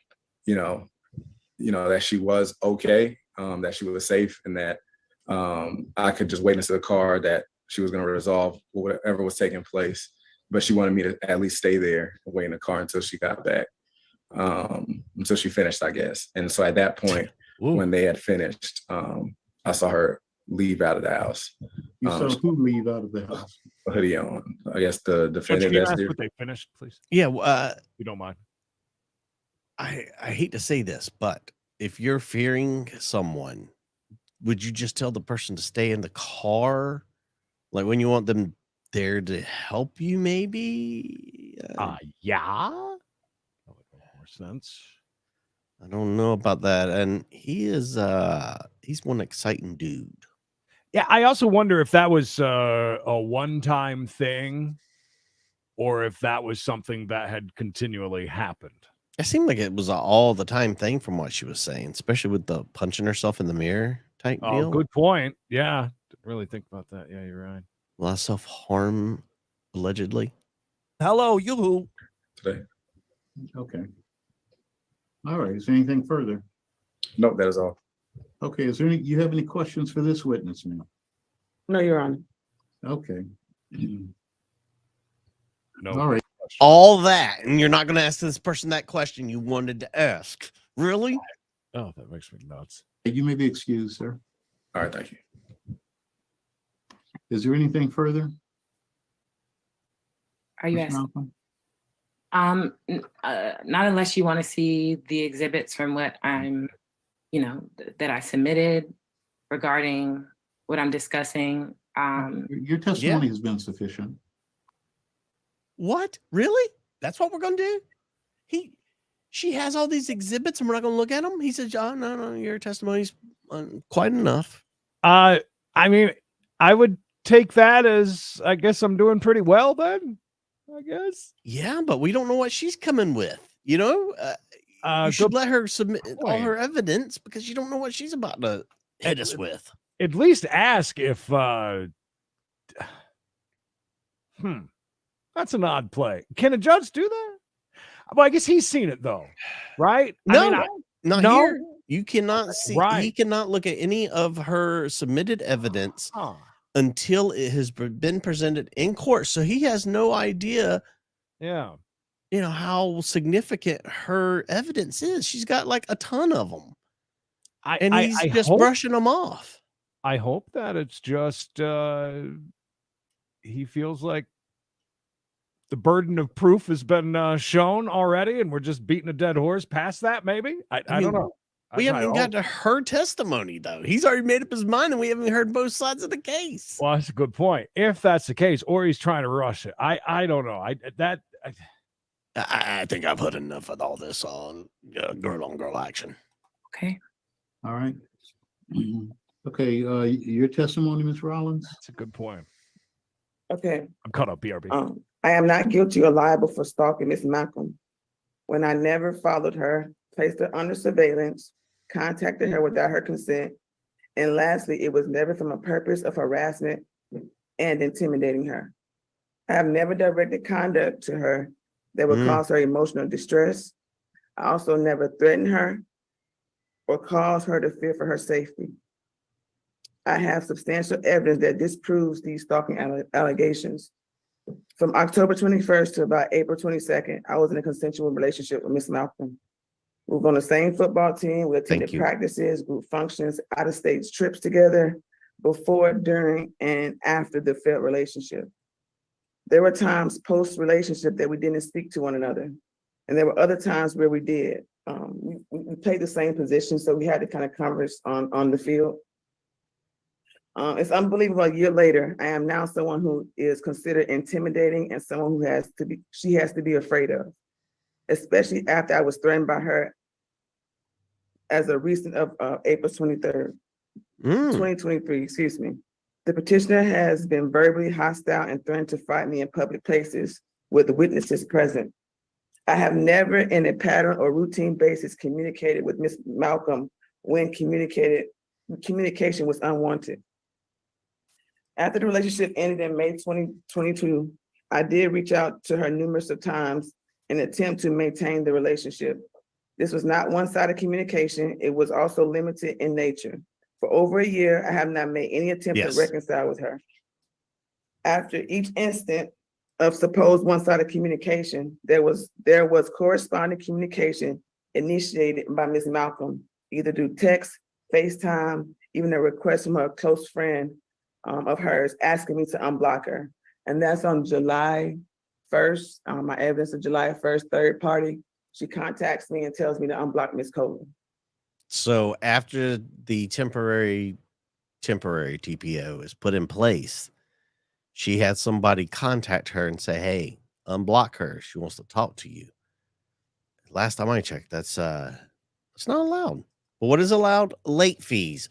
that she was okay, that she was safe, and that I could just wait into the car, that she was going to resolve whatever was taking place. But she wanted me to at least stay there and wait in the car until she got back. Until she finished, I guess. And so at that point, when they had finished, I saw her leave out of the house. You saw who leave out of the house? A hoodie on. I guess the defendant. Can you ask what they finished, please? Yeah, if you don't mind. I hate to say this, but if you're fearing someone, would you just tell the person to stay in the car? Like when you want them there to help you, maybe? Yeah. More sense. I don't know about that. And he's one exciting dude. Yeah, I also wonder if that was a one-time thing or if that was something that had continually happened. It seemed like it was an all the time thing from what she was saying, especially with the punching herself in the mirror type deal. Good point. Yeah. Didn't really think about that. Yeah, you're right. A lot of self-harm, allegedly. Hello, you. Today. Okay. All right. Is there anything further? Nope, that is all. Okay. You have any questions for this witness, ma'am? No, Your Honor. Okay. No. All right. All that, and you're not going to ask this person that question you wanted to ask. Really? Oh, that makes me nuts. You may be excused, sir. All right, thank you. Is there anything further? Are you Ms. asking? Malcolm? Not unless you want to see the exhibits from what I'm, that I submitted regarding what I'm discussing. Your testimony has been sufficient. What? Really? That's what we're gonna do? She has all these exhibits and we're not gonna look at them? He says, oh, no, your testimony's quite enough. I mean, I would take that as, I guess I'm doing pretty well then, I guess. Yeah, but we don't know what she's coming with. You should let her submit all her evidence because you don't know what she's about to hit us with. At least ask if, that's an odd play. Can a judge do that? Well, I guess he's seen it though, right? No, not no? here. You cannot see. Right. He cannot look at any of her submitted evidence until it has been presented in court. So he has no idea. Yeah. How significant her evidence is. She's got like a ton of them, and he's just brushing them off. I hope that it's just he feels like the burden of proof has been shown already, and we're just beating a dead horse past that. Maybe I don't know. We haven't got to her testimony though. He's already made up his mind, and we haven't heard both sides of the case. Well, that's a good point. If that's the case, or he's trying to rush it, I don't know. I think I've heard enough of all this on girl on girl action. Okay. All right. Okay. Your testimony, Ms. Rollins. That's a good point. Okay. I'm caught up, BRB. I am not guilty or liable for stalking Miss Malcolm when I never followed her, placed her under surveillance, contacted her without her consent, and lastly, it was never from a purpose of harassment and intimidating her. I have never directed conduct to her that would cause her emotional distress. I also never threatened her or caused her to fear for her safety. I have substantial evidence that disproves these stalking allegations. From October 21st to about April 22nd, I was in a consensual relationship with Miss Malcolm. We were on the same football team. We attended practices, group functions, out-of-state trips together before, during, and after the failed relationship. There were times post-relationship that we didn't speak to one another. And there were other times where we did. We played the same position, so we had to kind of converse on the field. It's unbelievable. A year later, I am now someone who is considered intimidating and someone who she has to be afraid of, especially after I was threatened by her as a recent of April 23rd, 2023, excuse me. The petitioner has been verbally hostile and threatened to fight me in public places with the witnesses present. I have never in a pattern or routine basis communicated with Ms. Malcolm when communication was unwanted. After the relationship ended in May 2022, I did reach out to her numerous of times in an attempt to maintain the relationship. This was not one-sided communication. It was also limited in nature. For over a year, I have not made any attempt to reconcile with her. After each instant of supposed one-sided communication, there was corresponding communication initiated by Ms. Malcolm, either through text, FaceTime, even a request from a close friend of hers asking me to unblock her. And that's on July 1st, my evidence of July 1st, third party. She contacts me and tells me to unblock Ms. Colton. So after the temporary TPO is put in place, she had somebody contact her and say, hey, unblock her. She wants to talk to you. Last time I checked, it's not allowed. But what is allowed? Late fees.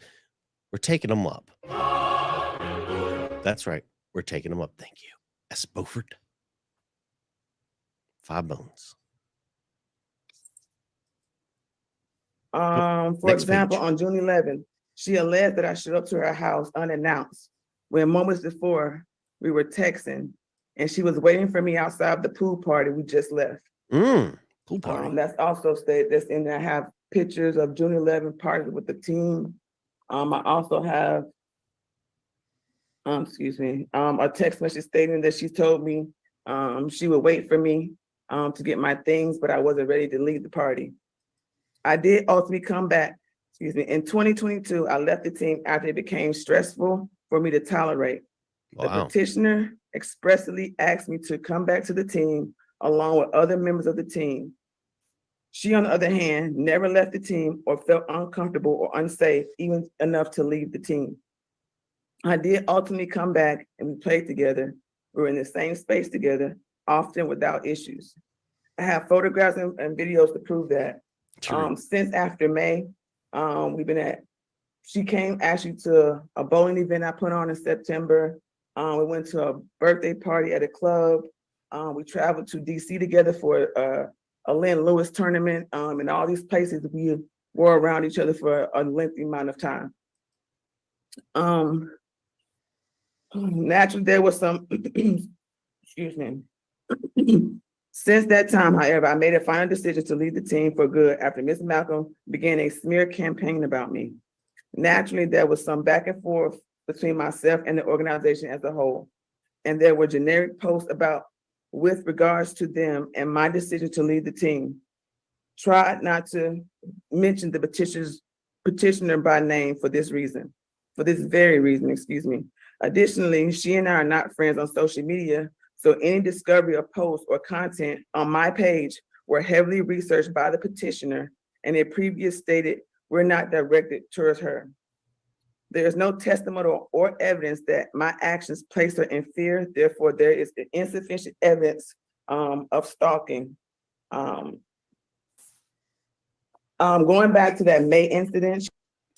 We're taking them up. That's right. We're taking them up. Thank you. S. Beaufort. 5 bones. For Next example, page. on June 11th, she alleged that I showed up to her house unannounced when moments before we were texting and she was waiting for me outside the pool party we just left. Pool party. That's also stated. That's in there. I have pictures of June 11th party with the team. I also have, a text message stating that she told me she would wait for me to get my things, but I wasn't ready to leave the party. I did ultimately come back, in 2022, I left the team after it became stressful for me to tolerate. Wow. The petitioner expressly asked me to come back to the team along with other members of the team. She, on the other hand, never left the team or felt uncomfortable or unsafe, even enough to leave the team. I did ultimately come back and we played together. We were in the same space together, often without issues. I have photographs and videos to prove that. Since after May, she came actually to a bowling event I put on in September. We went to a birthday party at a club. We traveled to DC together for a Lynn Lewis tournament. And all these places we were around each other for a lengthy amount of time. Naturally, there was some, excuse me. Since that time, however, I made a final decision to leave the team for good after Ms. Malcolm began a smear campaign about me. Naturally, there was some back and forth between myself and the organization as a whole. And there were generic posts with regards to them and my decision to leave the team. Tried not to mention the petitioner by name for this very reason, excuse me. Additionally, she and I are not friends on social media, so any discovery of posts or content on my page were heavily researched by the petitioner, and it previously stated were not directed towards her. There is no testimonial or evidence that my actions placed her in fear. Therefore, there is insufficient evidence of stalking. Going back to that May incident.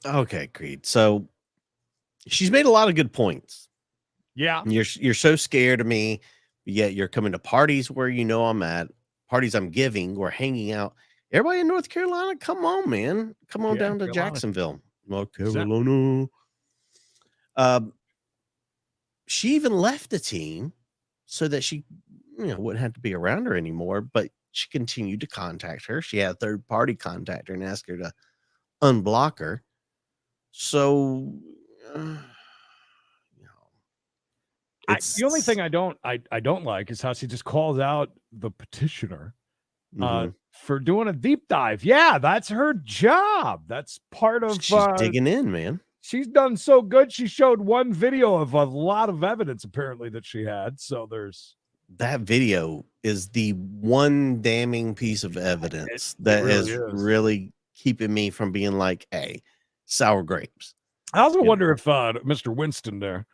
Okay, Creed. So she's made a lot of good points. Yeah. You're so scared of me, yet you're coming to parties where you know I'm at, parties I'm giving, we're hanging out. Everybody in North Carolina, come on, man. Come on down to Jacksonville. North Carolina. She even left the team so that she wouldn't have to be around her anymore, but she continued to contact her. She had a third party contact her and ask her to unblock her. So the only thing I don't like is how she just calls out the petitioner for doing a deep dive. Yeah, that's her job. That's part of she's digging in, man. She's done so good. She showed one video of a lot of evidence apparently that she had. So that video is the one damning piece of evidence that really is really keeping me from being like, hey, sour grapes. I also wonder if Mr. Winston there,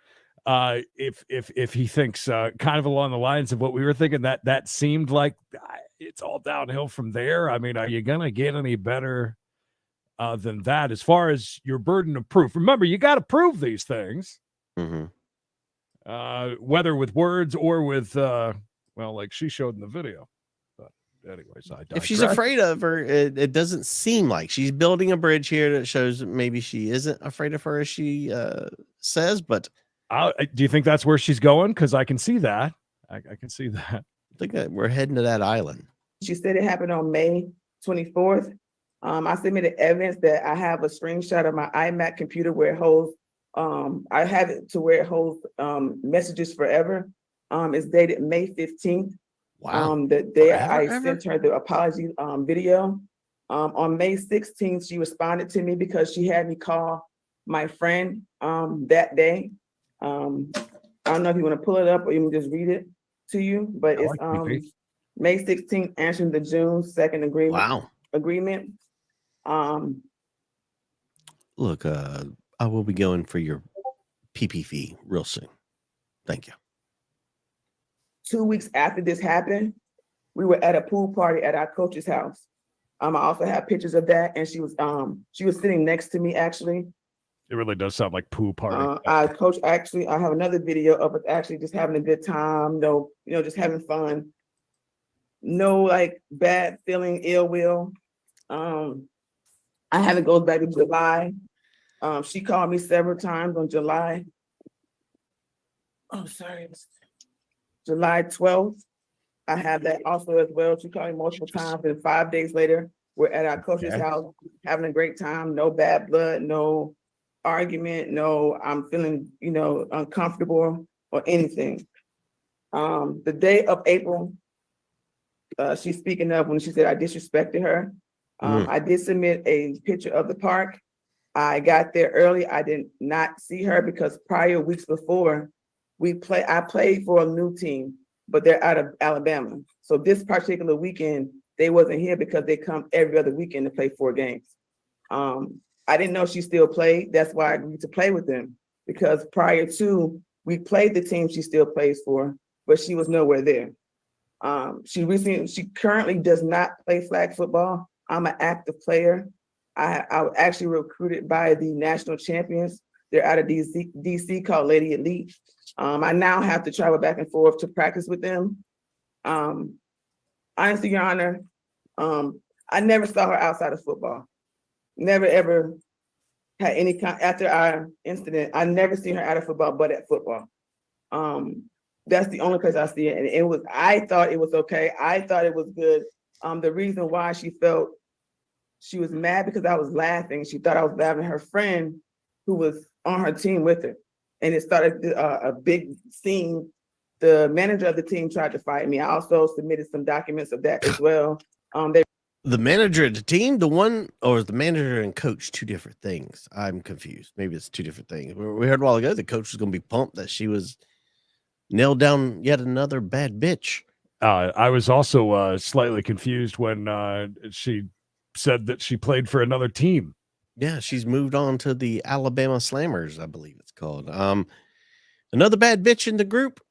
if he thinks kind of along the lines of what we were thinking, that seemed like it's all downhill from there. I mean, are you gonna get any better than that as far as your burden of proof? Remember, you got to prove these things, whether with words or with like she showed in the video. But anyways, if she's afraid of her, it doesn't seem like she's building a bridge here that shows that maybe she isn't afraid of her as she says. But do you think that's where she's going? Because I can see that. I can see that. I think that we're heading to that island. She said it happened on May 24th. I submitted evidence that I have a screenshot of my iMac computer where it holds, I have it to where it holds messages forever. It's dated May 15th. Wow. The day I sent her the apology video. On May 16th, she responded to me because she had me call my friend that day. I don't know if you want to pull it up or you can just read it to you, but it's May 16th answering the June 2nd agreement. Look, I will be going for your PPV real soon. Thank you. 2 weeks after this happened, we were at a pool party at our coach's house. I also have pictures of that, and she was sitting next to me actually. It really does sound like pool party. I have another video of us actually just having a good time, just having fun. No like bad feeling, ill will. I have it goes back to July. She called me several times on July. July 12th. I have that also as well. She called me multiple times, and 5 days later, we're at our coach's house having a great time. No bad blood, no argument, no I'm feeling, uncomfortable or anything. The day of April, she's speaking of when she said I disrespected her. I did submit a picture of the park. I got there early. I did not see her because prior weeks before, I played for a new team, but they're out of Alabama. So this particular weekend, they wasn't here because they come every other weekend to play 4 games. I didn't know she still played. That's why I agreed to play with them, because prior to, we played the team she still plays for, but she was nowhere there. She currently does not play flag football. I'm an active player. I was actually recruited by the national champions. They're out of DC called Lady Elite. I now have to travel back and forth to practice with them. Honestly, Your Honor, I never saw her outside of football. Never ever had any kind, after our incident, I never seen her out of football but at football. That's the only place I see it. And I thought it was okay. I thought it was good. The reason why she felt she was mad because I was laughing. She thought I was laughing at her friend who was on her team with her. And it started a big scene. The manager of the team tried to fight me. I also submitted some documents of that as well. The manager of the team, the one, or the manager and coach, 2 different things. I'm confused. Maybe it's 2 different things. We heard a while ago the coach was going to be pumped that she was nailed down yet another bad bitch. I was also slightly confused when she said that she played for another team. Yeah, she's moved on to the Alabama Slammers, I believe it's called. Another bad bitch in the group,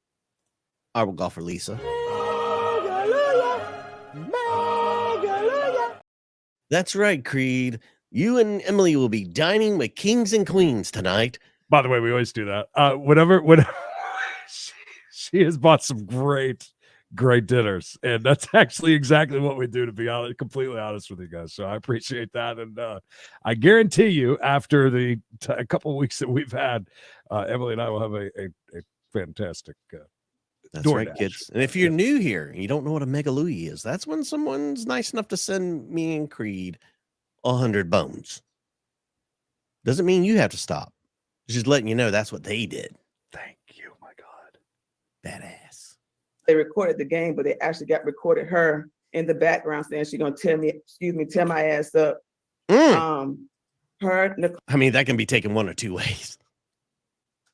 our golfer Lisa. That's right, Creed. You and Emily will be dining with kings and queens tonight. By the way, we always do that. Whenever she has bought some great dinners, and that's actually exactly what we do, to be honest, completely honest with you guys. So I appreciate that, and I guarantee you, after a couple of weeks that we've had, Emily and I will have a fantastic. That's right, kids. And if you're new here, and you don't know what a megalui is, that's when someone's nice enough to send me and Creed 100 bones. Doesn't mean you have to stop. Just letting you know that's what they did. Thank you, my God. Badass. They recorded the game, but they actually recorded her in the background saying she's gonna tear my ass up. I mean, that can be taken one or two ways.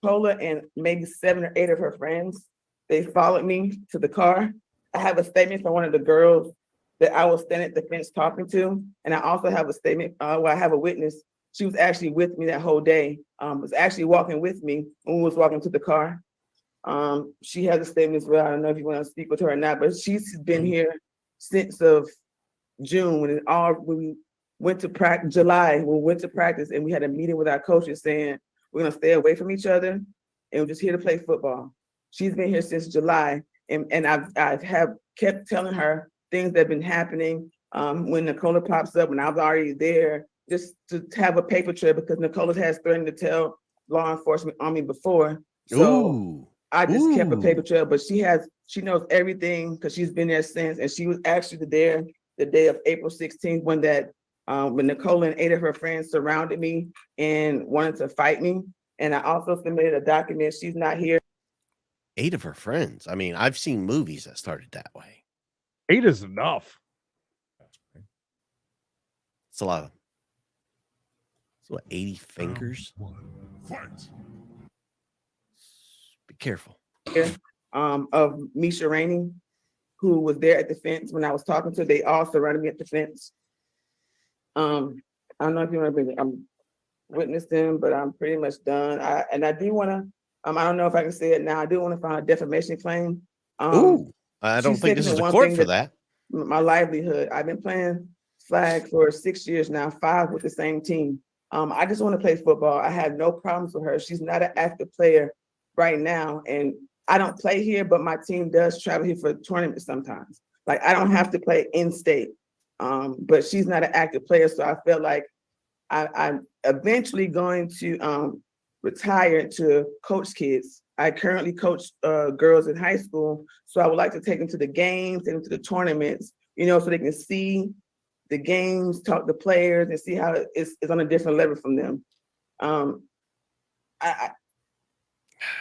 Nicola and maybe 7 or 8 of her friends, they followed me to the car. I have a statement from one of the girls that I was standing at the fence talking to. And I also have a statement where I have a witness. She was actually with me that whole day, was actually walking with me when we was walking to the car. She has a statement as well. I don't know if you want to speak with her or not, but she's been here since of June when we went to practice, July, when we went to practice and we had a meeting with our coaches saying, we're gonna stay away from each other and we're just here to play football. She's been here since July, and I've kept telling her things that have been happening. When Nicola pops up, when I was already there, just to have a paper trail, because Nicola has threatened to tell law enforcement on me before. So I just kept a paper trail, but she knows everything because she's been there since, and she was actually there the day of April 16th when Nicola and 8 of her friends surrounded me and wanted to fight me. And I also submitted a document. She's not here. 8 of her friends. I mean, I've seen movies that started that way. 8 is enough. It's a lot of. It's what, 80 fingers? Be careful. Of Misha Rainey, who was there at the fence when I was talking to her. They all surrounded me at the fence. I don't know if you want to witness them, but I'm pretty much done. I do want to. I don't know if I can say it now. I do want to file a defamation claim. I don't think this is the court for that. My livelihood. I've been playing flag for 6 years now, 5 with the same team. I just want to play football. I have no problems with her. She's not an active player right now, and I don't play here, but my team does travel here for tournaments sometimes. Like, I don't have to play in state, but she's not an active player, so I feel like I'm eventually going to retire to coach kids. I currently coach girls in high school, so I would like to take them to the games, take them to the tournaments, so they can see the games, talk to players, and see how it's on a different level from them.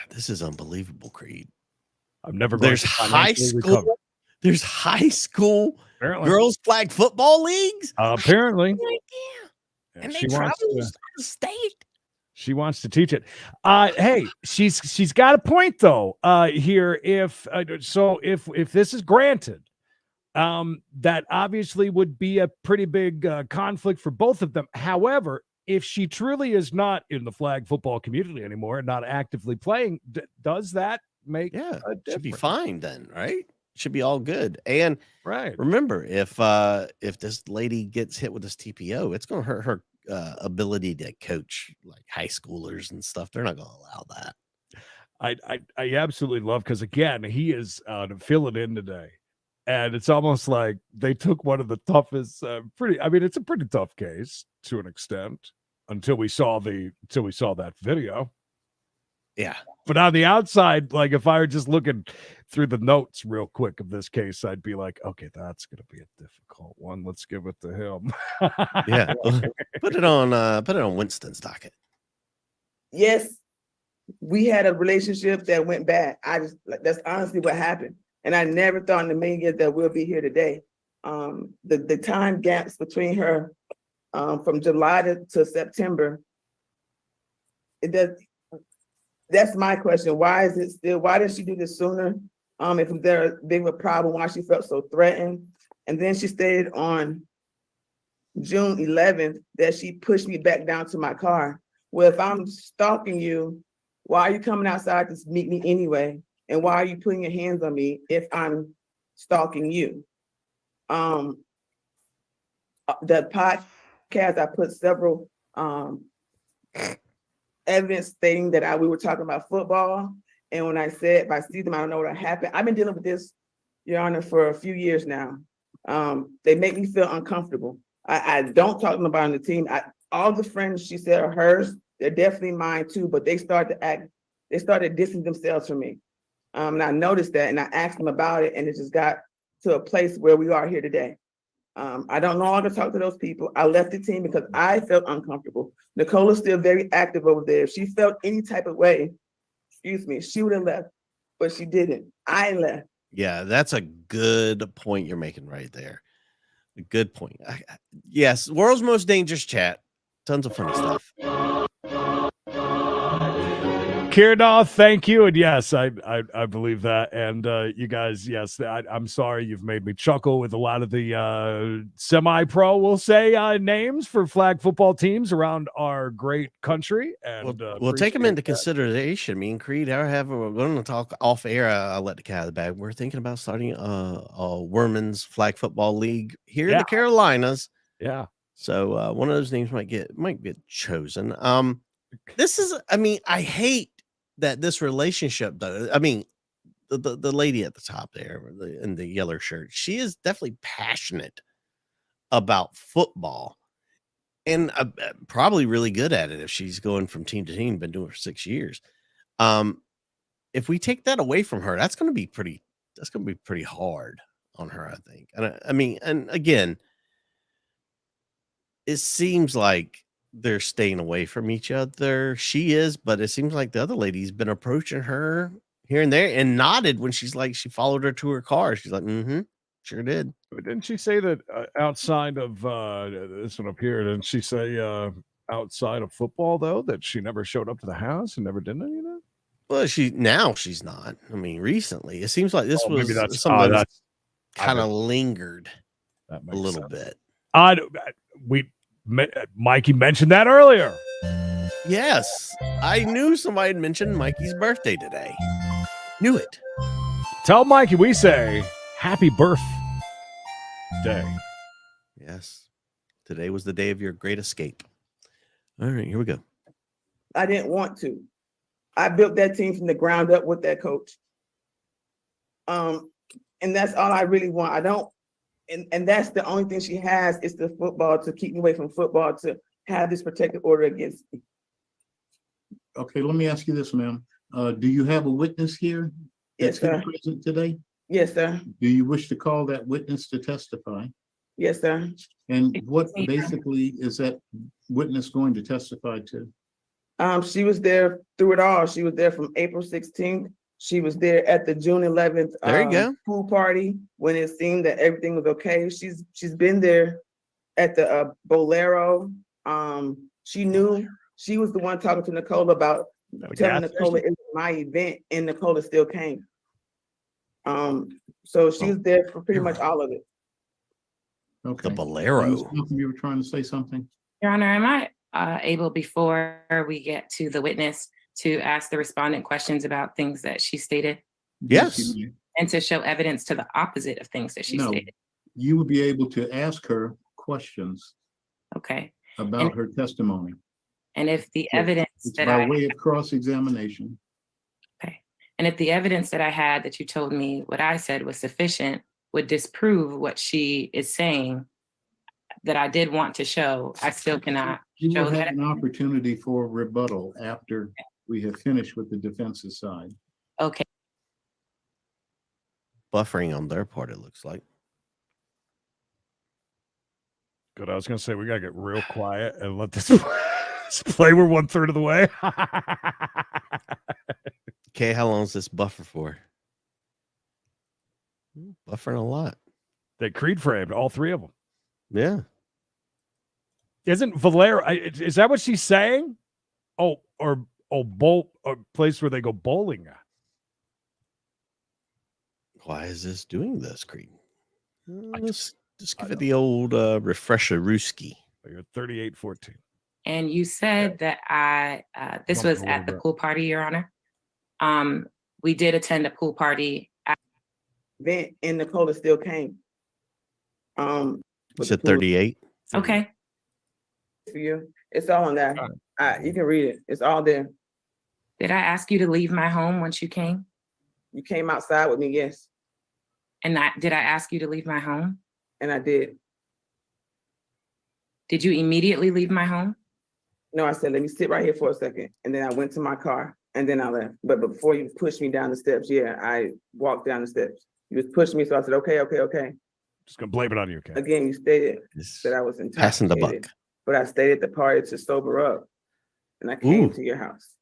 This is unbelievable, Creed. I'm never going to high school. Recover. There's high school girls flag football leagues. Apparently, and they travel out of state. She wants to teach it. Hey, she's got a point though. Here, if this is granted, that obviously would be a pretty big conflict for both of them. However, if she truly is not in the flag football community anymore and not actively playing, does that make should be fine then, right? Should be all good. And right, remember, if this lady gets hit with this TPO, it's going to hurt her ability to coach like high schoolers and stuff. They're not going to allow that. I absolutely love, because again, he is filling in today, and it's almost like they took one of the toughest. It's a pretty tough case to an extent until we saw that video. Yeah. But on the outside, like if I were just looking through the notes real quick of this case, I'd be like, okay, that's going to be a difficult one. Let's give it to him. Yeah. Put it on Winston's docket. Yes, we had a relationship that went bad. That's honestly what happened. And I never thought in a million years that we'll be here today. The time gaps between her from July to September, that's my question. Why didn't she do this sooner? If there a big of a problem, why she felt so threatened? And then she stated on June 11th that she pushed me back down to my car. Well, if I'm stalking you, why are you coming outside to meet me anyway? And why are you putting your hands on me if I'm stalking you? The podcast, I put several evidence stating that we were talking about football. And when I said, if I see them, I don't know what happened. I've been dealing with this, Your Honor, for a few years now. They make me feel uncomfortable. I don't talk to nobody on the team. All the friends she said are hers. They're definitely mine too, but they started distancing themselves from me. And I noticed that, and I asked them about it, and it just got to a place where we are here today. I don't no longer talk to those people. I left the team because I felt uncomfortable. Nicola's still very active over there. If she felt any type of way, she would have left, but she didn't. I left. Yeah, that's a good point you're making right there. A good point. Yes, world's most dangerous chat. Tons of funny stuff. Kirdaw, thank you. And yes, I believe that. And you guys, yes, I'm sorry you've made me chuckle with a lot of the semi-pro, we'll say, names for flag football teams around our great country. And we'll take them into consideration. Me and Creed we're going to talk off air. I'll let the cat out of the bag. We're thinking about starting a women's flag football league here in the Carolinas. Yeah. So one of those names might get chosen. This is, I hate that this relationship, though. The lady at the top there in the yellow shirt, she is definitely passionate about football and probably really good at it if she's going from team to team, been doing it for 6 years. If we take that away from her, that's going to be pretty hard on her, I think. And and again, it seems like they're staying away from each other. She is, but it seems like the other lady's been approaching her here and there and nodded when she followed her to her car. She's like, sure did. But didn't she say that outside of this one up here, didn't she say outside of football, though, that she never showed up to the house and never did any of that? Well, she's not. Recently. It seems like this was maybe that's something that's kind of lingered a little bit. Mikey mentioned that earlier. Yes, I knew somebody had mentioned Mikey's birthday today. Knew it. Tell Mikey we say happy birthday. Yes, today was the day of your great escape. All right, here we go. I didn't want to. I built that team from the ground up with that coach. And that's all I really want. I don't. And that's the only thing she has is the football to keep me away from football, to have this protective order against me. Okay, let me ask you this, ma'am. Do you have a witness here? Yes, sir. Present today? Yes, sir. Do you wish to call that witness to testify? Yes, sir. And what basically is that witness going to testify to? She was there through it all. She was there from April 16th. She was there at the June 11th pool party when it seemed that everything was okay. She's been there at the Bolero. She knew She was the one talking to Nicole about At a telling gas Nicole station? it was my event, and Nicole still came. So she was there for pretty much all of it. Okay. The Bolero. Ms. Malcolm, you were trying to say something? Your Honor, am I able, before we get to the witness, to ask the respondent questions about things that she stated Yes. you may. and to show evidence to the opposite of things that she No, stated? you would be able to ask her questions Okay. about her testimony. And if the evidence It's that by way of cross-examination. okay, and if the evidence that I had that you told me what I said was sufficient, would disprove what she is saying that I did want to show, I still cannot You show will have that. an opportunity for rebuttal after we have finished with the defense's side. Okay. Buffering on their part, it looks like. Good. I was gonna say we gotta get real quiet and let this play. We're 1/3 of the way. Okay, how long is this buffer for? Buffering a lot. They Creed framed all three of them. Yeah. Isn't Valero? Is that what she's saying? Oh, or a place where they go bowling at. Why is this doing this, Creed? Let's just give it the old refresher Rooski. You're 38-14. And you said that this Bump was a little at the bit. pool party, Your Honor. We did attend a pool party. Event, and Nicole still came. You but said the pool- 38. Okay. For you, it's all on there. You can read it. It's all there. Did I ask you to leave my home once you came? You came outside with me, yes, And did I ask you to leave my home? and I did. Did you immediately leave my home? No, I said, let me sit right here for a second. And then I went to my car and then I left. But before you pushed me down the steps, yeah, I walked down the steps. You was pushing me, so I said, okay. Just gonna blame it on you, Ken. Again, you stated It's that I was passing the intoxicated, buck. but I stayed at the party to sober up. And I came Ooh. to your house.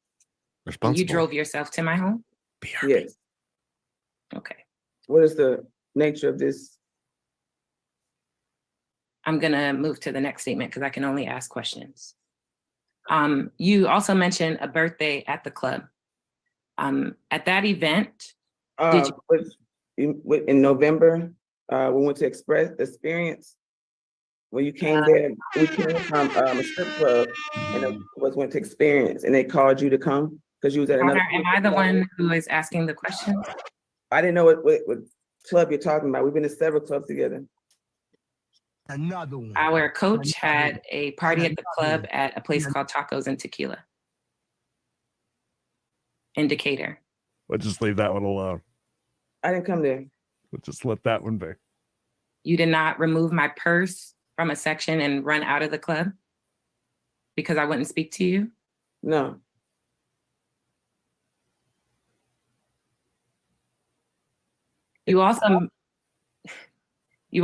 Responsible. You drove yourself to my home? BRB. Yes. Okay. What is the nature of this? I'm gonna move to the next statement because I can only ask questions. You also mentioned a birthday at the club. At that event, did In November, we went to Experience. When you came there, we came from a strip club and it went to Experience, and they called you to come because you was at another. Honor, am I the one who is asking the questions? I didn't know what club you're talking about. We've been to several clubs together. Another one. Our coach had a party at the club at a place called Tacos and Tequila. Indicator. We'll just leave that one alone. I didn't come there. We'll just let that one be. You did not remove my purse from a section and run out of the club because I wouldn't speak to you? No. You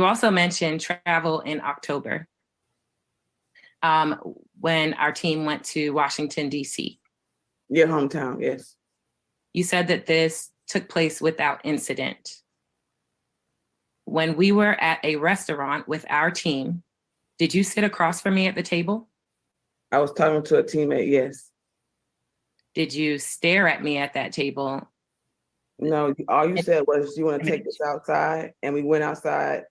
also mentioned travel in October when our team went to Washington, D.C. Your hometown, yes. You said that this took place without incident. When we were at a restaurant with our team, did you sit across from me at the table? I was talking to a teammate, yes. Did you stare at me at that table? No, all you said was you want to take this outside, and we went outside,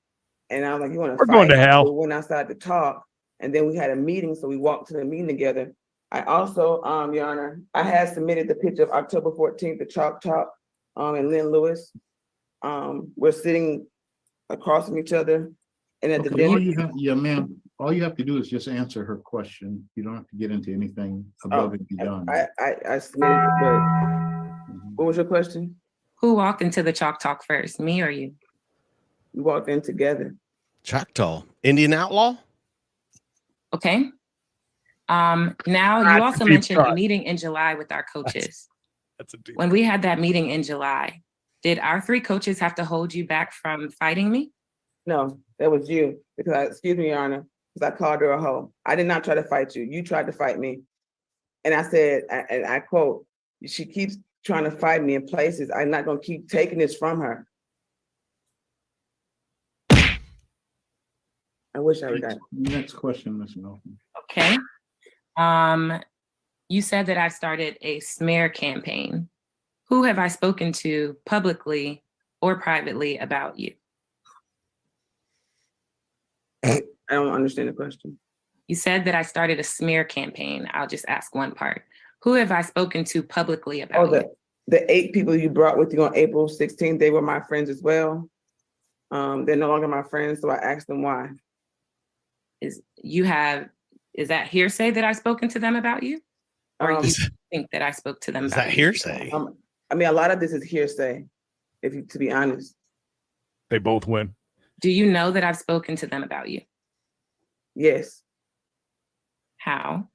and I was like, you want to We're fight? going to hell. We went outside to talk, and then we had a meeting, so we walked to the meeting together. I also, Your Honor, I had submitted the picture of October 14th, the Chalk Talk, and Lynn Lewis. We're sitting across from each other, and at the Okay, dinner. yeah, ma'am, all you have to do is just answer her question. You don't have to get into anything above and beyond. I submitted, but what was your question? Who walked into the Chalk Talk first, me or you? We walked in together. Choctaw. Indian outlaw? Okay. Now you also mentioned a meeting in July with our coaches. That's a deep. When we had that meeting in July, did our three coaches have to hold you back from fighting me? No, that was you, because excuse me, Your Honor, because I called her a hoe. I did not try to fight you. You tried to fight me. And I said, and I quote, she keeps trying to fight me in places. I'm not gonna keep taking this from her. I wish I would got. Next question, Ms. Malcolm. Okay. You said that I started a smear campaign. Who have I spoken to publicly or privately about you? I don't understand the question. You said that I started a smear campaign. I'll just ask one part. Who have I spoken to publicly about you? The 8 people you brought with you on April 16th, they were my friends as well. They're no longer my friends, so I asked them why. Is that hearsay that I've spoken to them about you? Or you think that I spoke to them Is about that you? hearsay? I mean, a lot of this is hearsay, to be honest. They both win. Do you know that I've spoken to them about you? Yes. How?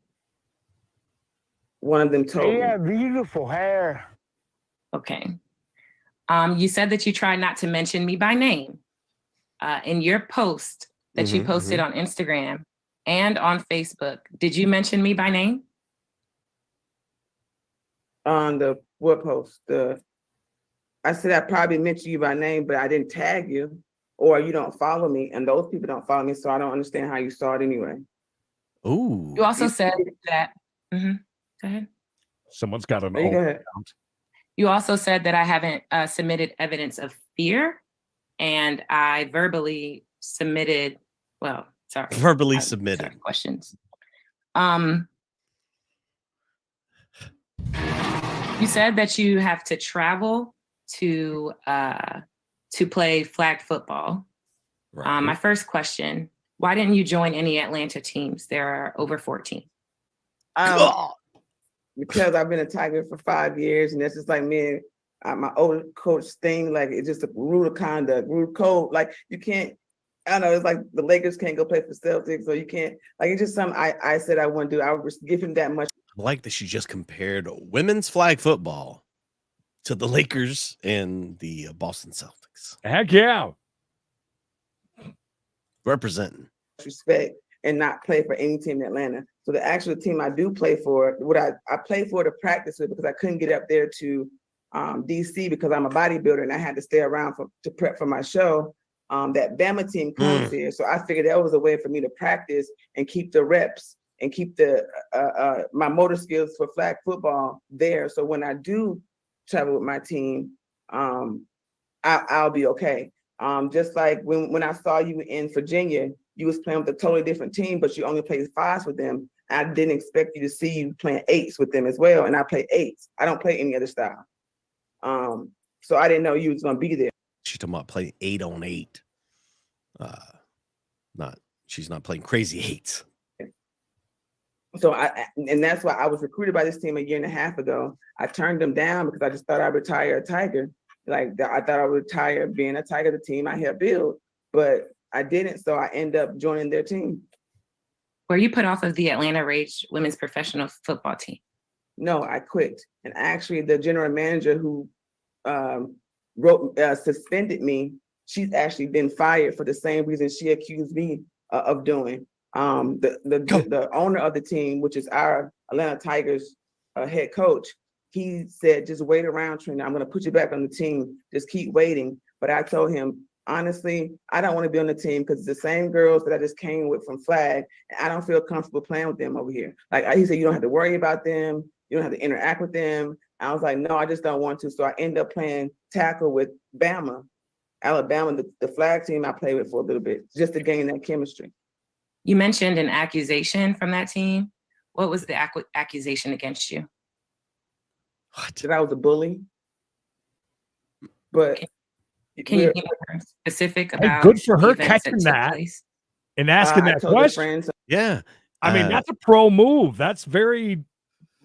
One of them told me. beautiful hair. Okay. You said that you tried not to mention me by name. In your post that you posted on Instagram and on Facebook, did you mention me by name? On the what post? I said I probably mentioned you by name, but I didn't tag you, or you don't follow me, and those people don't follow me, so I don't understand how you saw it anyway. Ooh. You also said that. Go ahead. Someone's got an Go old ahead. account. You also said that I haven't submitted evidence of fear, and I verbally submitted. Well, sorry. Verbally submitted. Sorry, questions. You said that you have to travel to play flag football. Right. My first question: why didn't you join any Atlanta teams? There are over 14. Because I've been a Tiger for 5 years, and that's just like me and my old coach thing. Like, it's just a rule of conduct, rule of code. Like, you can't. I don't know. It's like the Lakers can't go play for Celtics, so you can't. Like, it's just something I said I wouldn't do. I would give him that much. I like that she just compared women's flag football to the Lakers and the Boston Celtics. Heck yeah. Representing. Respect and not play for any team in Atlanta. So the actual team I do play for, what I play for to practice with, because I couldn't get up there to DC because I'm a bodybuilder and I had to stay around to prep for my show. That Bama team comes here, so I figured that was a way for me to practice and keep the reps and keep the my motor skills for flag football there. So when I do travel with my team, I'll be okay. Just like when I saw you in Virginia, you was playing with a totally different team, but you only played 5s with them. I didn't expect you to see you playing 8s with them as well, and I play 8s. I don't play any other style. So I didn't know you was gonna be there. She's talking about playing 8 on 8. She's not playing crazy 8s. So and that's why I was recruited by this team a year and a half ago. I turned them down because I just thought I'd retire a Tiger. Like, I thought I would retire being a Tiger, the team I helped build, but I didn't. So I ended up joining their team. Were you put off of the Atlanta Rage women's professional football team? No, I quit. And actually, the general manager who suspended me, she's actually been fired for the same reason she accused me of doing. The owner of the team, which is our Atlanta Tigers head coach, he said, just wait around, Trina. I'm going to put you back on the team. Just keep waiting. But I told him, honestly, I don't want to be on the team because it's the same girls that I just came with from flag, and I don't feel comfortable playing with them over here. Like, he said, you don't have to worry about them. You don't have to interact with them. I was like, no, I just don't want to. So I ended up playing tackle with Alabama, the flag team I played with for a little bit, just to gain that chemistry. You mentioned an accusation from that team. What was the accusation against you? What? That I was a bully. But can you be more specific about? Hey, good for her the events catching took that place? and asking that question. Friends, Yeah. I mean, that's a pro move. That's very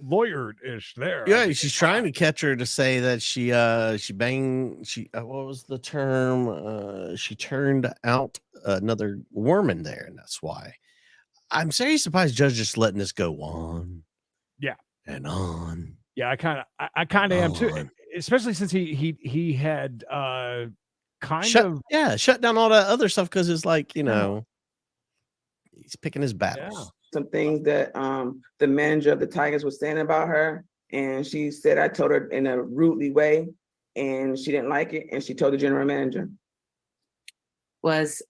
lawyer-ish there. Yeah, she's trying to catch her to say that she what was the term? She turned out another woman there, and that's why. I'm very surprised judge just letting this go on. Yeah. And on. Yeah, I kind of am too, especially since he had shut down all that other stuff because it's like, he's picking his battles. Yeah. Some things that the manager of the Tigers was saying about her, and she said I told her in a rudely way, and she didn't like it, and she told the general manager. Was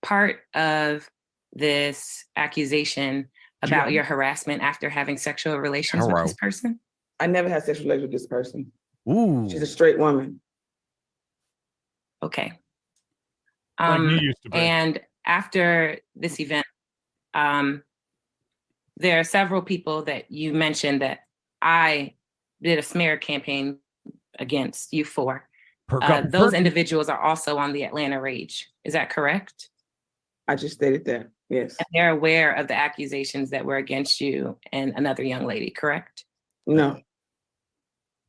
part of this accusation about your harassment after having sexual relations with this person? I never had sexual relations with this person. Ooh. She's a straight woman. Okay. Like you used to be. And after this event, there are several people that you mentioned that I did a smear campaign against you for. Those individuals are also on the Atlanta Rage. Is that correct? I just stated that, yes. And they're aware of the accusations that were against you and another young lady, correct? No.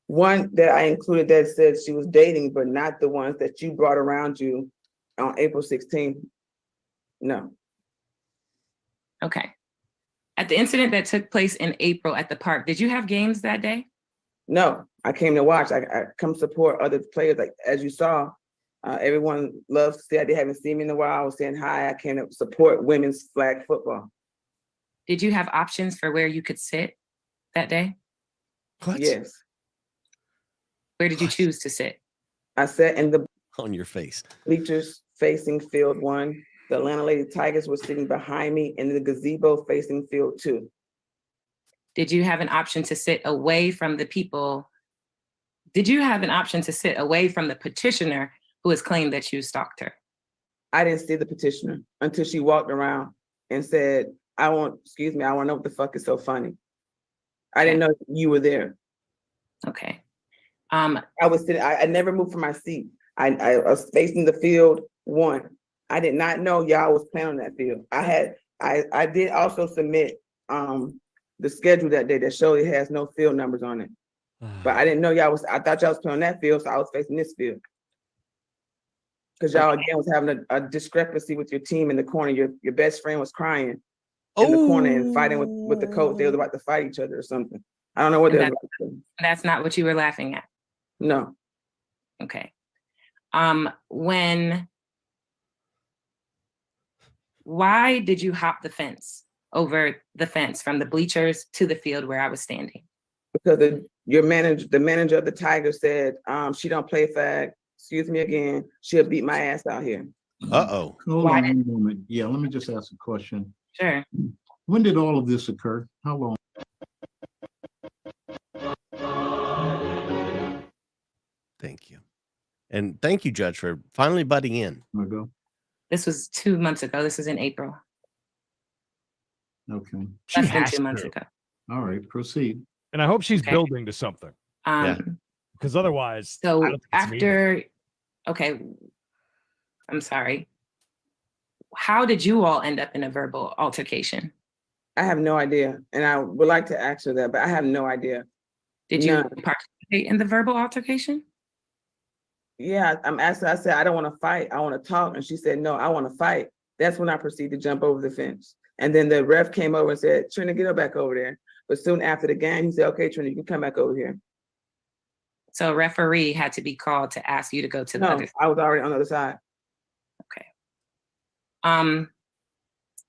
One that I included that said she was dating, but not the ones that you brought around you on April 16th. No. Okay. At the incident that took place in April at the park, did you have games that day? No, I came to watch. I come support other players. Like, as you saw, everyone loves to say they haven't seen me in a while. I was saying hi. I came to support women's flag football. Did you have options for where you could sit that day? What? Yes. Where did you choose to sit? I sat in the On your face. bleachers facing field 1. The Atlanta Lady Tigers were sitting behind me in the gazebo facing field 2. Did you have an option to sit away from the people? Did you have an option to sit away from the petitioner who has claimed that you stalked her? I didn't see the petitioner until she walked around and said, I want to know what the fuck is so funny. I didn't know you were there. Okay. I was sitting, I never moved from my seat. I was facing the field 1. I did not know y'all was playing on that field. I did also submit the schedule that day that showed it has no field numbers on it. But I didn't know I thought y'all was playing on that field, so I was facing this field. Because y'all again was having a discrepancy with your team in the corner. Your best friend was crying in the corner and fighting with the coach. They was about to fight each other or something. I don't know what they was about to do. That's not what you were laughing at? No. Okay. Why did you hop the fence, over the fence from the bleachers to the field where I was standing? Because the manager of the Tigers said, she don't play flag. Excuse me again. She'll beat my ass out here. Uh-oh. Hold on one moment. Yeah, let me just ask a question. Sure. When did all of this occur? How long? Thank you. And thank you, Judge, for finally butting in. Ago? This was 2 months ago. This was in April. Okay. Less than 2 months ago. All right, proceed. And I hope she's building to something. Because otherwise, so after, okay, I'm sorry. How did you all end up in a verbal altercation? I have no idea. And I would like to ask her that, but I have no idea. Did you participate in the verbal altercation? Yeah, I'm asking, I said, I don't want to fight. I want to talk. And she said, no, I want to fight. That's when I proceeded to jump over the fence. And then the ref came over and said, Trina, get her back over there. But soon after the game, he said, okay, Trina, you can come back over here. So a referee had to be called to ask you to go to the other side. I was already on the other side. Okay.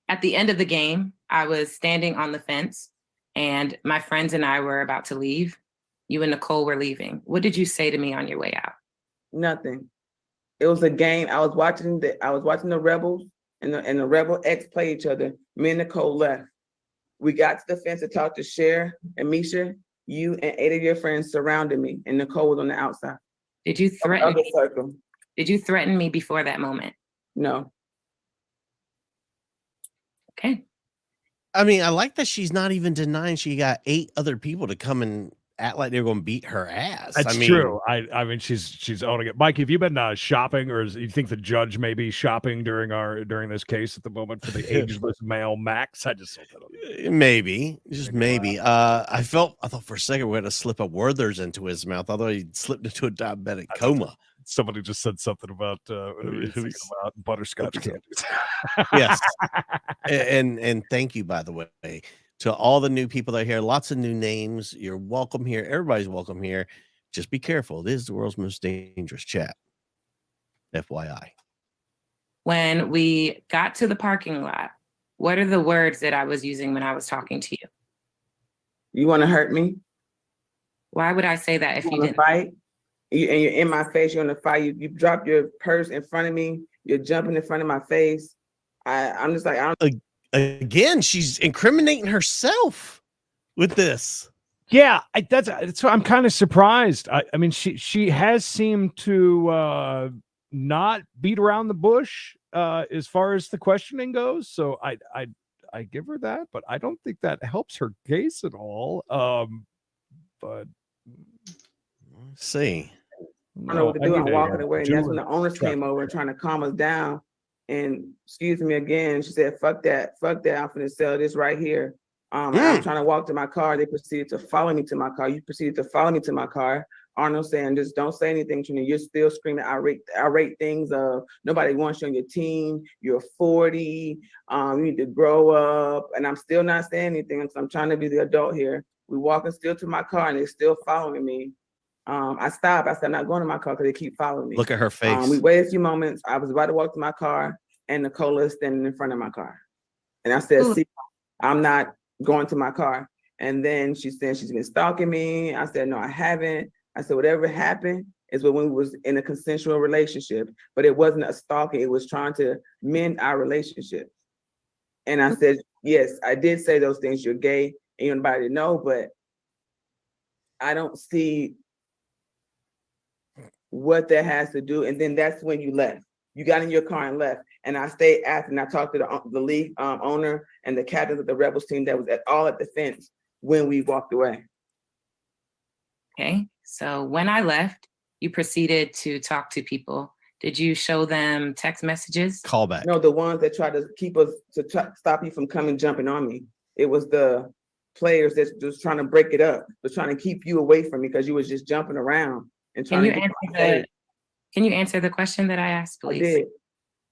At the end of the game, I was standing on the fence and my friends and I were about to leave. You and Nicole were leaving. What did you say to me on your way out? Nothing. It was a game. I was watching the Rebels and the Rebel X play each other. Me and Nicole left. We got to the fence to talk to Cher and Misha. You and 8 of your friends surrounded me, and Nicole was on the outside. Did you threaten me? Circle. Did you threaten me before that moment? No. Okay. I mean, I like that she's not even denying she got 8 other people to come and act like they're going to beat her ass. That's true. I mean, she's owning it. Mike, have you been shopping, or you think the judge may be shopping during this case at the moment for the ageless male Max? I just thought that maybe, just maybe. I thought for a second we had to slip a Werther's into his mouth. I thought he slipped into a diabetic coma. Somebody just said something about butterscotch candies. Yes, and thank you, by the way, to all the new people that are here. Lots of new names. You're welcome here. Everybody's welcome here. Just be careful. This is the world's most dangerous chat. FYI. When we got to the parking lot, what are the words that I was using when I was talking to you? You want to hurt me? Why would I say that if you didn't fight? And you're in my face, you're on the fight. You drop your purse in front of me. You're jumping in front of my face. I'm just like, I don't. again, she's incriminating herself with this. Yeah, that's why I'm kind of surprised. I mean, she has seemed to not beat around the bush as far as the questioning goes. So I give her that, but I don't think that helps her case at all. But Let's see. I don't know what to do. I'm walking away, and that's when do the owners came over and trying to calm us down. And excuse me again, she said, "Fuck that, fuck that. I'm finna sell this right here." I'm trying to walk to my car. They proceeded to follow me to my car. You proceeded to follow me to my car. Arnold saying, "Just don't say anything to me." You're still screaming irate things of nobody wants you on your team. You're 40. You need to grow up. And I'm still not saying anything because I'm trying to be the adult here. We walking still to my car, and they're still following me. I stopped. I said, "I'm not going to my car because they keep following me." Look at her face. We waited a few moments. I was about to walk to my car, and Nicola is standing in front of my car. And I said, "See, I'm not going to my car." And then she said she's been stalking me. I said, "No, I haven't." I said, "Whatever happened is when we was in a consensual relationship, but it wasn't a stalking. It was trying to mend our relationship." And I said, "Yes, I did say those things. You're gay, and you want nobody to know, but I don't see what that has to do." And then that's when you left. You got in your car and left. And I stayed after, and I talked to the league owner and the captain of the Rebels team that was at the fence when we walked away. Okay, so when I left, you proceeded to talk to people. Did you show them text messages? Call back. No, the ones that tried to keep us, stop you from coming jumping on me. It was the players that was trying to break it up, was trying to keep you away from me because you was just jumping around and trying Can you answer the question that I asked, please? I did.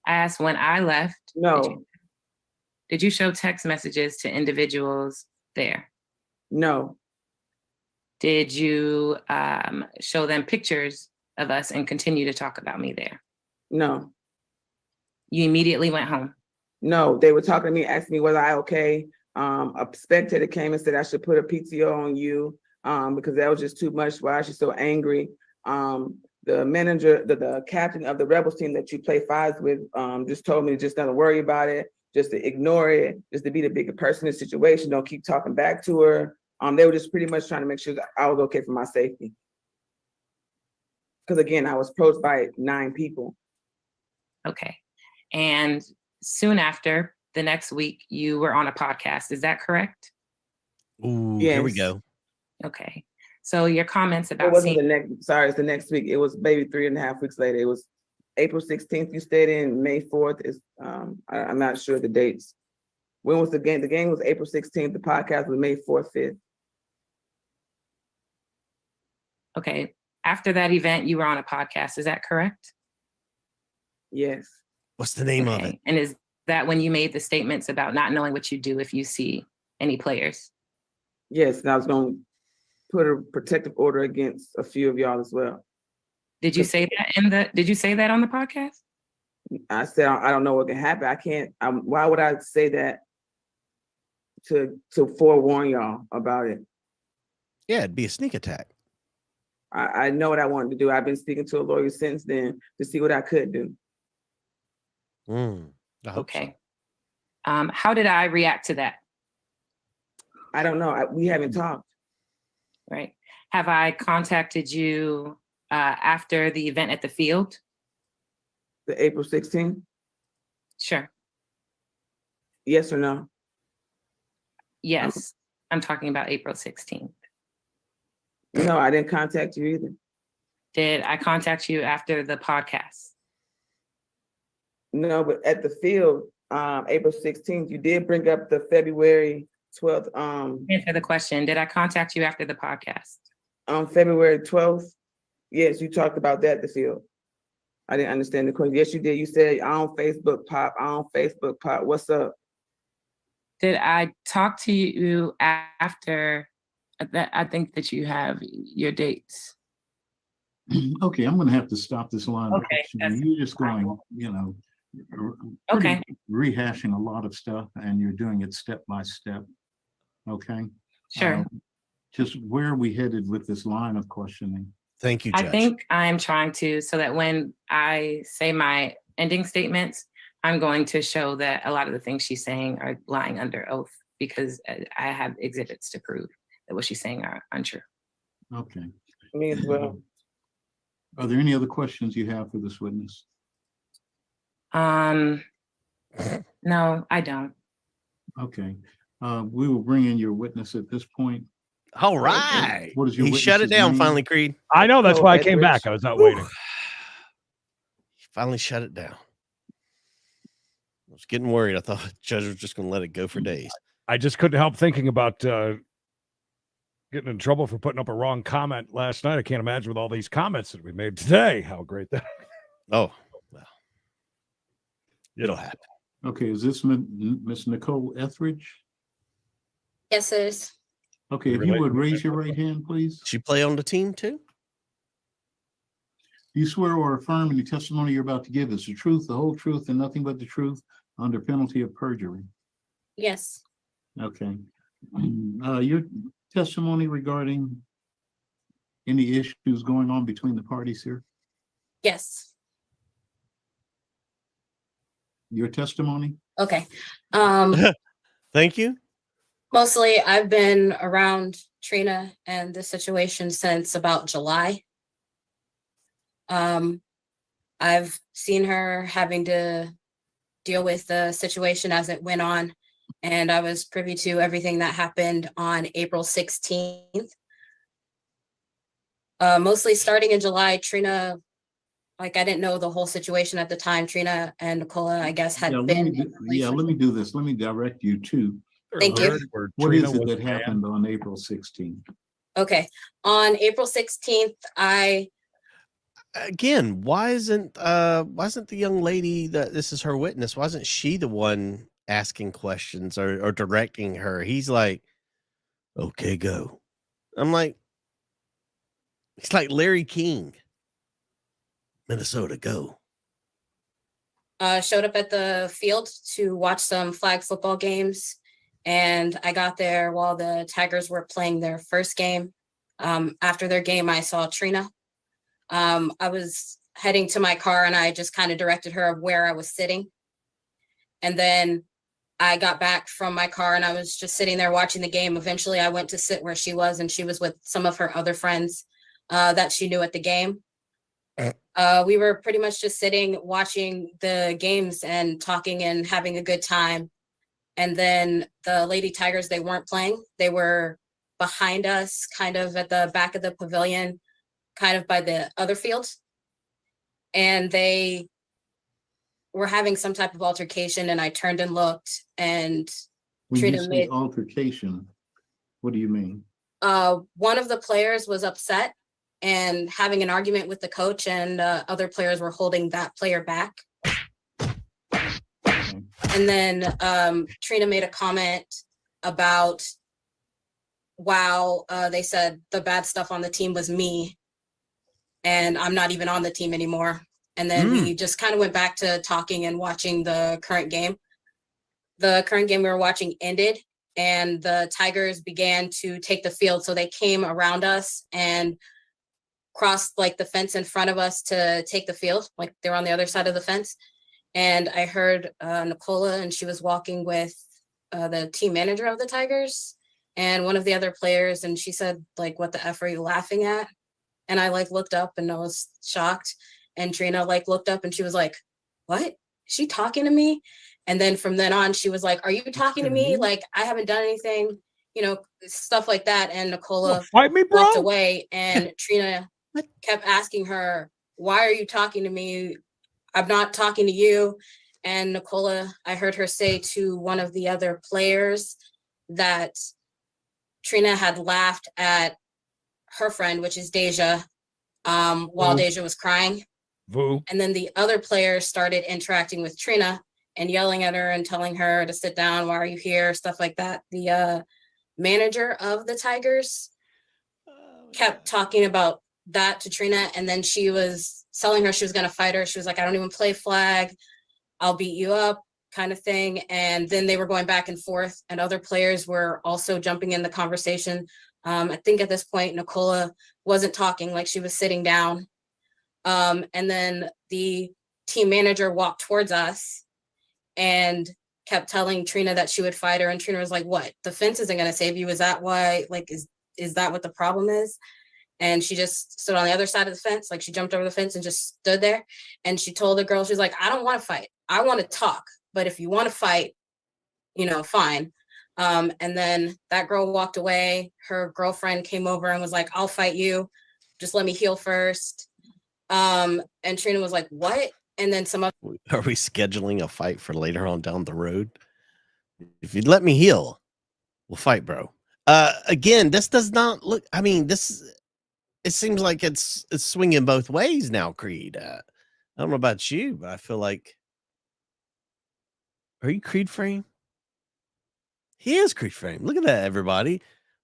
I asked when I left. No. Did you show text messages to individuals there? No. Did you show them pictures of us and continue to talk about me there? No. You immediately went home? No, they were talking to me, asking me was I okay. A spectator came and said I should put a PTO on you because that was just too much. Why is she so angry? The manager, the captain of the Rebels team that you play fives with just told me to just not worry about it, just to ignore it, just to be the bigger person in the situation. Don't keep talking back to her. They were just pretty much trying to make sure that I was okay for my safety. Because again, I was approached by 9 people. Okay. And soon after, the next week, you were on a podcast. Is that correct? Ooh, yes. Here we go. Okay. So your comments about it wasn't it's the next week. It was maybe 3.5 weeks later. It was April 16th. You stayed in May 4th. Is I'm not sure the dates. When was the game? The game was April 16th. The podcast was May 4th, 5th. Okay. After that event, you were on a podcast. Is that correct? Yes. What's the name of it? And is that when you made the statements about not knowing what you do if you see any players? Yes, and I was going to put a protective order against a few of y'all as well. Did you say that did you say that on the podcast? I said, I don't know what can happen. I can't, why would I say that to forewarn y'all about it? Yeah, it'd be a sneak attack. I know what I wanted to do. I've been speaking to a lawyer since then to see what I could do. Okay. So. How did I react to that? I don't know. We haven't talked. Right. Have I contacted you after the event at the field? The April 16th? Sure. Yes or no? Yes. I'm talking about April 16th. No, I didn't contact you either. Did I contact you after the podcast? No, but at the field, April 16th, you did bring up the February 12th. Answer the question. Did I contact you after the podcast? On February 12th, yes, you talked about that at the field. I didn't understand the question. Yes, you did. You said, I on Facebook pop, I on Facebook pop. What's up? Did I talk to you after that? I think that you have your dates. Okay, I'm going to have to stop this line. Okay. You're just going, okay, rehashing a lot of stuff, and you're doing it step by step. Okay. Sure. Just where are we headed with this line of questioning? Thank you, Judge. I think I'm trying to, so that when I say my ending statements, I'm going to show that a lot of the things she's saying are lying under oath because I have exhibits to prove that what she's saying are untrue. Okay. Me as well. Are there any other questions you have for this witness? No, I don't. Okay. We will bring in your witness at this point. All right. What is your He shut it witness's down name? finally, Creed. I know, that's why I came Edwards. back. I was not waiting. He finally shut it down. I was getting worried. I thought the judge was just going to let it go for days. I just couldn't help thinking about getting in trouble for putting up a wrong comment last night. I can't imagine with all these comments that we made today, how great that. Oh, well, it'll happen. Okay, is this Miss Nicole Etheridge? Yes, it is. Okay, if you would raise your right hand, please. She play on the team too? Do you swear or affirm any testimony you're about to give is the truth, the whole truth, and nothing but the truth under penalty of perjury? Yes. Okay. Your testimony regarding any issues going on between the parties here? Yes. Your testimony? Okay. Thank you. Mostly I've been around Trina and the situation since about July. I've seen her having to deal with the situation as it went on, and I was privy to everything that happened on April 16th. Mostly starting in July, Trina, like I didn't know the whole situation at the time. Trina and Nicola, I guess, had Let been. me do this. Let me direct you to. Thank you. What is it that happened on April 16th? Okay. On April 16th, Again, why isn't the young lady that this is her witness? Why isn't she the one asking questions or directing her? He's like, okay, go. I'm like, it's like Larry King. Minnesota, go. showed up at the field to watch some flag football games. And I got there while the Tigers were playing their first game. After their game, I saw Trina. I was heading to my car and I just kind of directed her of where I was sitting. And then I got back from my car and I was just sitting there watching the game. Eventually I went to sit where she was, and she was with some of her other friends that she knew at the game. We were pretty much just sitting, watching the games and talking and having a good time. And then the Lady Tigers, they weren't playing. They were behind us, kind of at the back of the pavilion, kind of by the other field. And they were having some type of altercation, and I turned and looked, and When you Trina say made altercation, what do you mean? one of the players was upset and having an argument with the coach, and other players were holding that player back. And then Trina made a comment about, wow, they said the bad stuff on the team was me, and I'm not even on the team anymore. And then we just kind of went back to talking and watching the current game. The current game we were watching ended, and the Tigers began to take the field. So they came around us and crossed like the fence in front of us to take the field. Like they were on the other side of the fence. And I heard Nicola, and she was walking with the team manager of the Tigers and one of the other players. And she said, like, what the F are you laughing at? And I like looked up and I was shocked. And Trina like looked up and she was like, what? Is she talking to me? And then from then on, she was like, are you talking to me? Like, I haven't done anything, you know, stuff like that. And Nicola Fight me, bro. walked away, and Trina kept asking her, why are you talking to me? I'm not talking to you. And Nicola, I heard her say to one of the other players that Trina had laughed at her friend, which is Deja, while Deja was crying. And then the other players started interacting with Trina and yelling at her and telling her to sit down. Why are you here? Stuff like that. The manager of the Tigers kept talking about that to Trina, and then she was telling her she was going to fight her. She was like, I don't even play flag. I'll beat you up, kind of thing. And then they were going back and forth, and other players were also jumping in the conversation. I think at this point, Nicola wasn't talking, like she was sitting down. And then the team manager walked towards us and kept telling Trina that she would fight her. And Trina was like, what? The fence isn't going to save you. Is that why? Like, is that what the problem is? And she just stood on the other side of the fence. Like, she jumped over the fence and just stood there. And she told the girl, she's like, I don't want to fight. I want to talk. But if you want to fight, you know, fine. And then that girl walked away. Her girlfriend came over and was like, I'll fight you. Just let me heal first. And Trina was like, what? And then some other. Are we scheduling a fight for later on down the road? If you'd let me heal, we'll fight, bro. Again, this does not look. I mean, it seems like it's swinging both ways now, Creed. I don't know about you, but I feel like. Are you Creed Frame? He is Creed Frame. Look at that, everybody.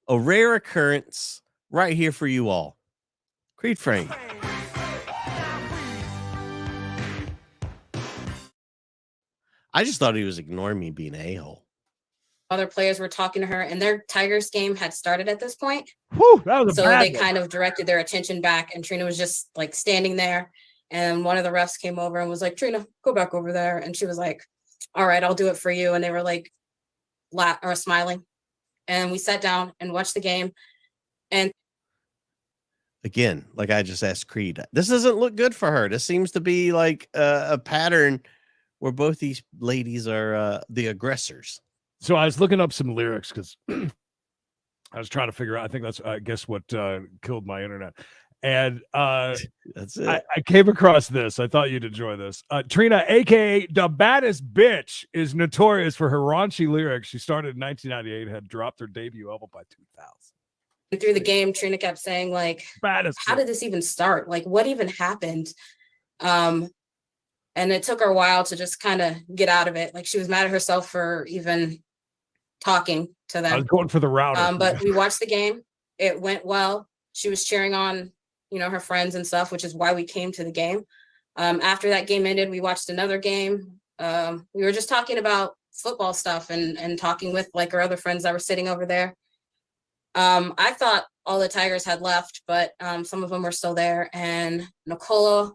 A rare occurrence right here for you all. Creed Frame. I just thought he was ignoring me being an a-hole. Other players were talking to her, and their Tigers game had started at this point. Whew, that was a So bad they one. kind of directed their attention back, and Trina was just like standing there. And one of the refs came over and was like, Trina, go back over there. And she was like, all right, I'll do it for you. And they were like smiling. And we sat down and watched the game. And Again, like I just asked Creed, this doesn't look good for her. This seems to be like a pattern where both these ladies are the aggressors. So I was looking up some lyrics because I was trying to figure out. I think that's, I guess, what killed my internet. And that's it. I came across this. I thought you'd enjoy this. Trina, aka the baddest bitch, is notorious for her raunchy lyrics. She started in 1998, had dropped her debut album by 2000. through the game, Trina kept saying, like, Baddest how bitch. did this even start? Like, what even happened? And it took her a while to just kind of get out of it. Like, she was mad at herself for even talking to them. I was going for the router. But we watched the game. It went well. She was cheering on, you know, her friends and stuff, which is why we came to the game. After that game ended, we watched another game. We were just talking about football stuff and talking with like our other friends that were sitting over there. I thought all the Tigers had left, but some of them were still there. And Nicola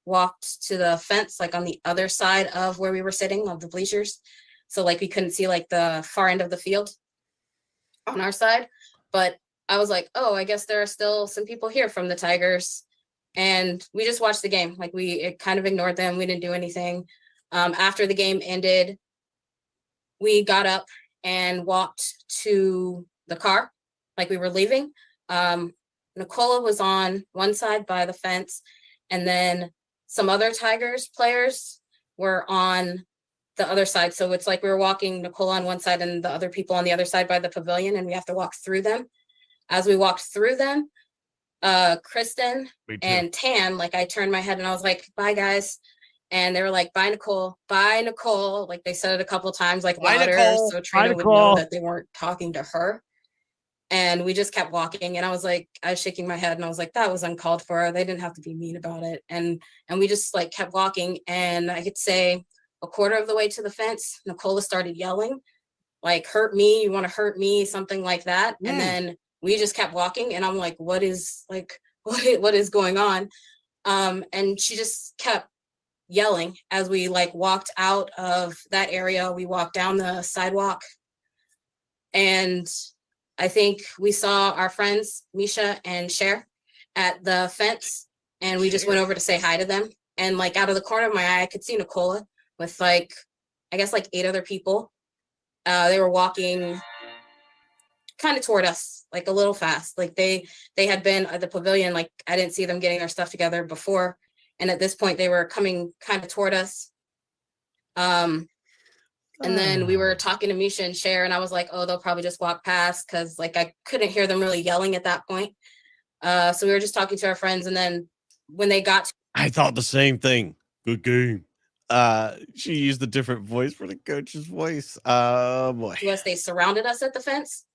walked to the fence, like on the other side of where we were sitting, of the bleachers. So like we couldn't see like the far end of the field on our side. But I was like, oh, I guess there are still some people here from the Tigers. And we just watched the game. Like it kind of ignored them. We didn't do anything. After the game ended, we got up and walked to the car, like we were leaving. Nicola was on one side by the fence, and then some other Tigers players were on the other side. So it's like we were walking Nicola on one side and the other people on the other side by the pavilion, and we have to walk through them. As we walked through them, Kristen and Tan, like I turned my head and I was like, bye guys. And they were like, bye Nicole, bye Nicole. Like they said it a couple of times, like Bye, louder, Nicole. so Trina Bye, would know Nicole. that they weren't talking to her. And we just kept walking, and I was shaking my head and I was like, that was uncalled for. They didn't have to be mean about it. And we just like kept walking, and I could say a quarter of the way to the fence, Nicola started yelling, like, hurt me, you want to hurt me, something like that. And then we just kept walking, and I'm like, what is going on? And she just kept yelling as we like walked out of that area. We walked down the sidewalk, and I think we saw our friends Misha and Cher at the fence, and we just went over to say hi to them. And like out of the corner of my eye, I could see Nicola with like, I guess like 8 other people. They were walking kind of toward us, like a little fast. Like they had been at the pavilion. Like I didn't see them getting their stuff together before. And at this point they were coming kind of toward us. And then we were talking to Misha and Cher, and I was like, oh, they'll probably just walk past, because like I couldn't hear them really yelling at that point. So we were just talking to our friends, and then when they got to I thought the same thing. Good game. She used a different voice for the coach's voice. Boy. us, they surrounded us at the fence,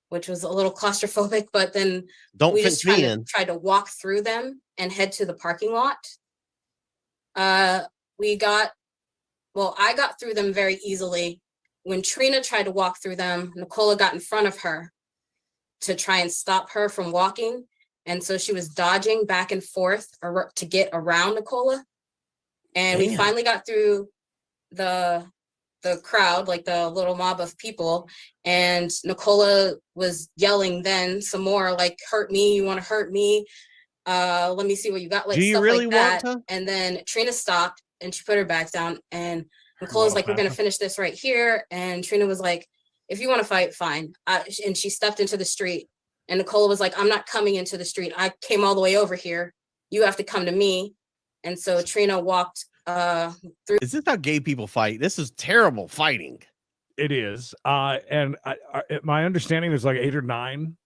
which was a little claustrophobic, but then Don't we fence just me in. tried to walk through them and head to the parking lot. I got through them very easily. When Trina tried to walk through them, Nicola got in front of her to try and stop her from walking. And so she was dodging back and forth to get around Nicola. And we Damn. finally got through the crowd, like the little mob of people, and Nicola was yelling then some more, like, hurt me, you want to hurt me, let me see what you got, like Do you stuff really like want that. to? And then Trina stopped and she put her bags down, and You Nicola's wanna like, we're gonna pass? finish this right here. And Trina was like, if you want to fight, fine. And she stepped into the street, and Nicola was like, I'm not coming into the street, I came all the way over here, you have to come to me. And so Trina walked through. Is this how gay people fight? This is terrible fighting. It is. And my understanding there's like 8 or 9.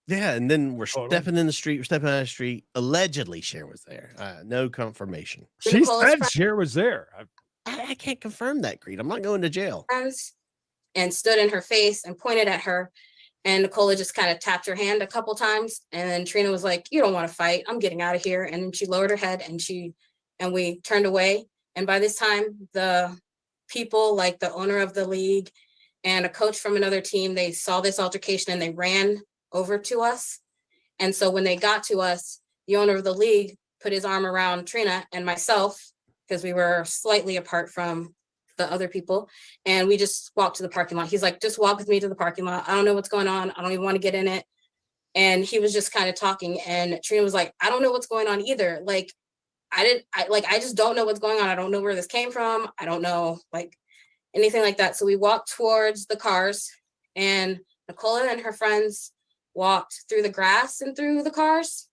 Yeah, and then we're Total. stepping in the street. We're stepping out of the street. Allegedly, Cher was there. No confirmation. She Nicola's said friend- Cher was there. I can't confirm that, Creed. I'm not going to jail. friends and stood in her face and pointed at her. And Nicola just kind of tapped her hand a couple times. And then Trina was like, you don't want to fight, I'm getting out of here. And then she lowered her head and we turned away. And by this time, the people, like the owner of the league and a coach from another team, they saw this altercation and they ran over to us. And so when they got to us, the owner of the league put his arm around Trina and myself, because we were slightly apart from the other people, and we just walked to the parking lot. He's like, just walk with me to the parking lot, I don't know what's going on, I don't even want to get in it. And he was just kind of talking, and Trina was like, I don't know what's going on either, like I just don't know what's going on, I don't know where this came from, I don't know like anything like that. So we walked towards the cars, and Nicola and her friends walked through the grass and through the cars.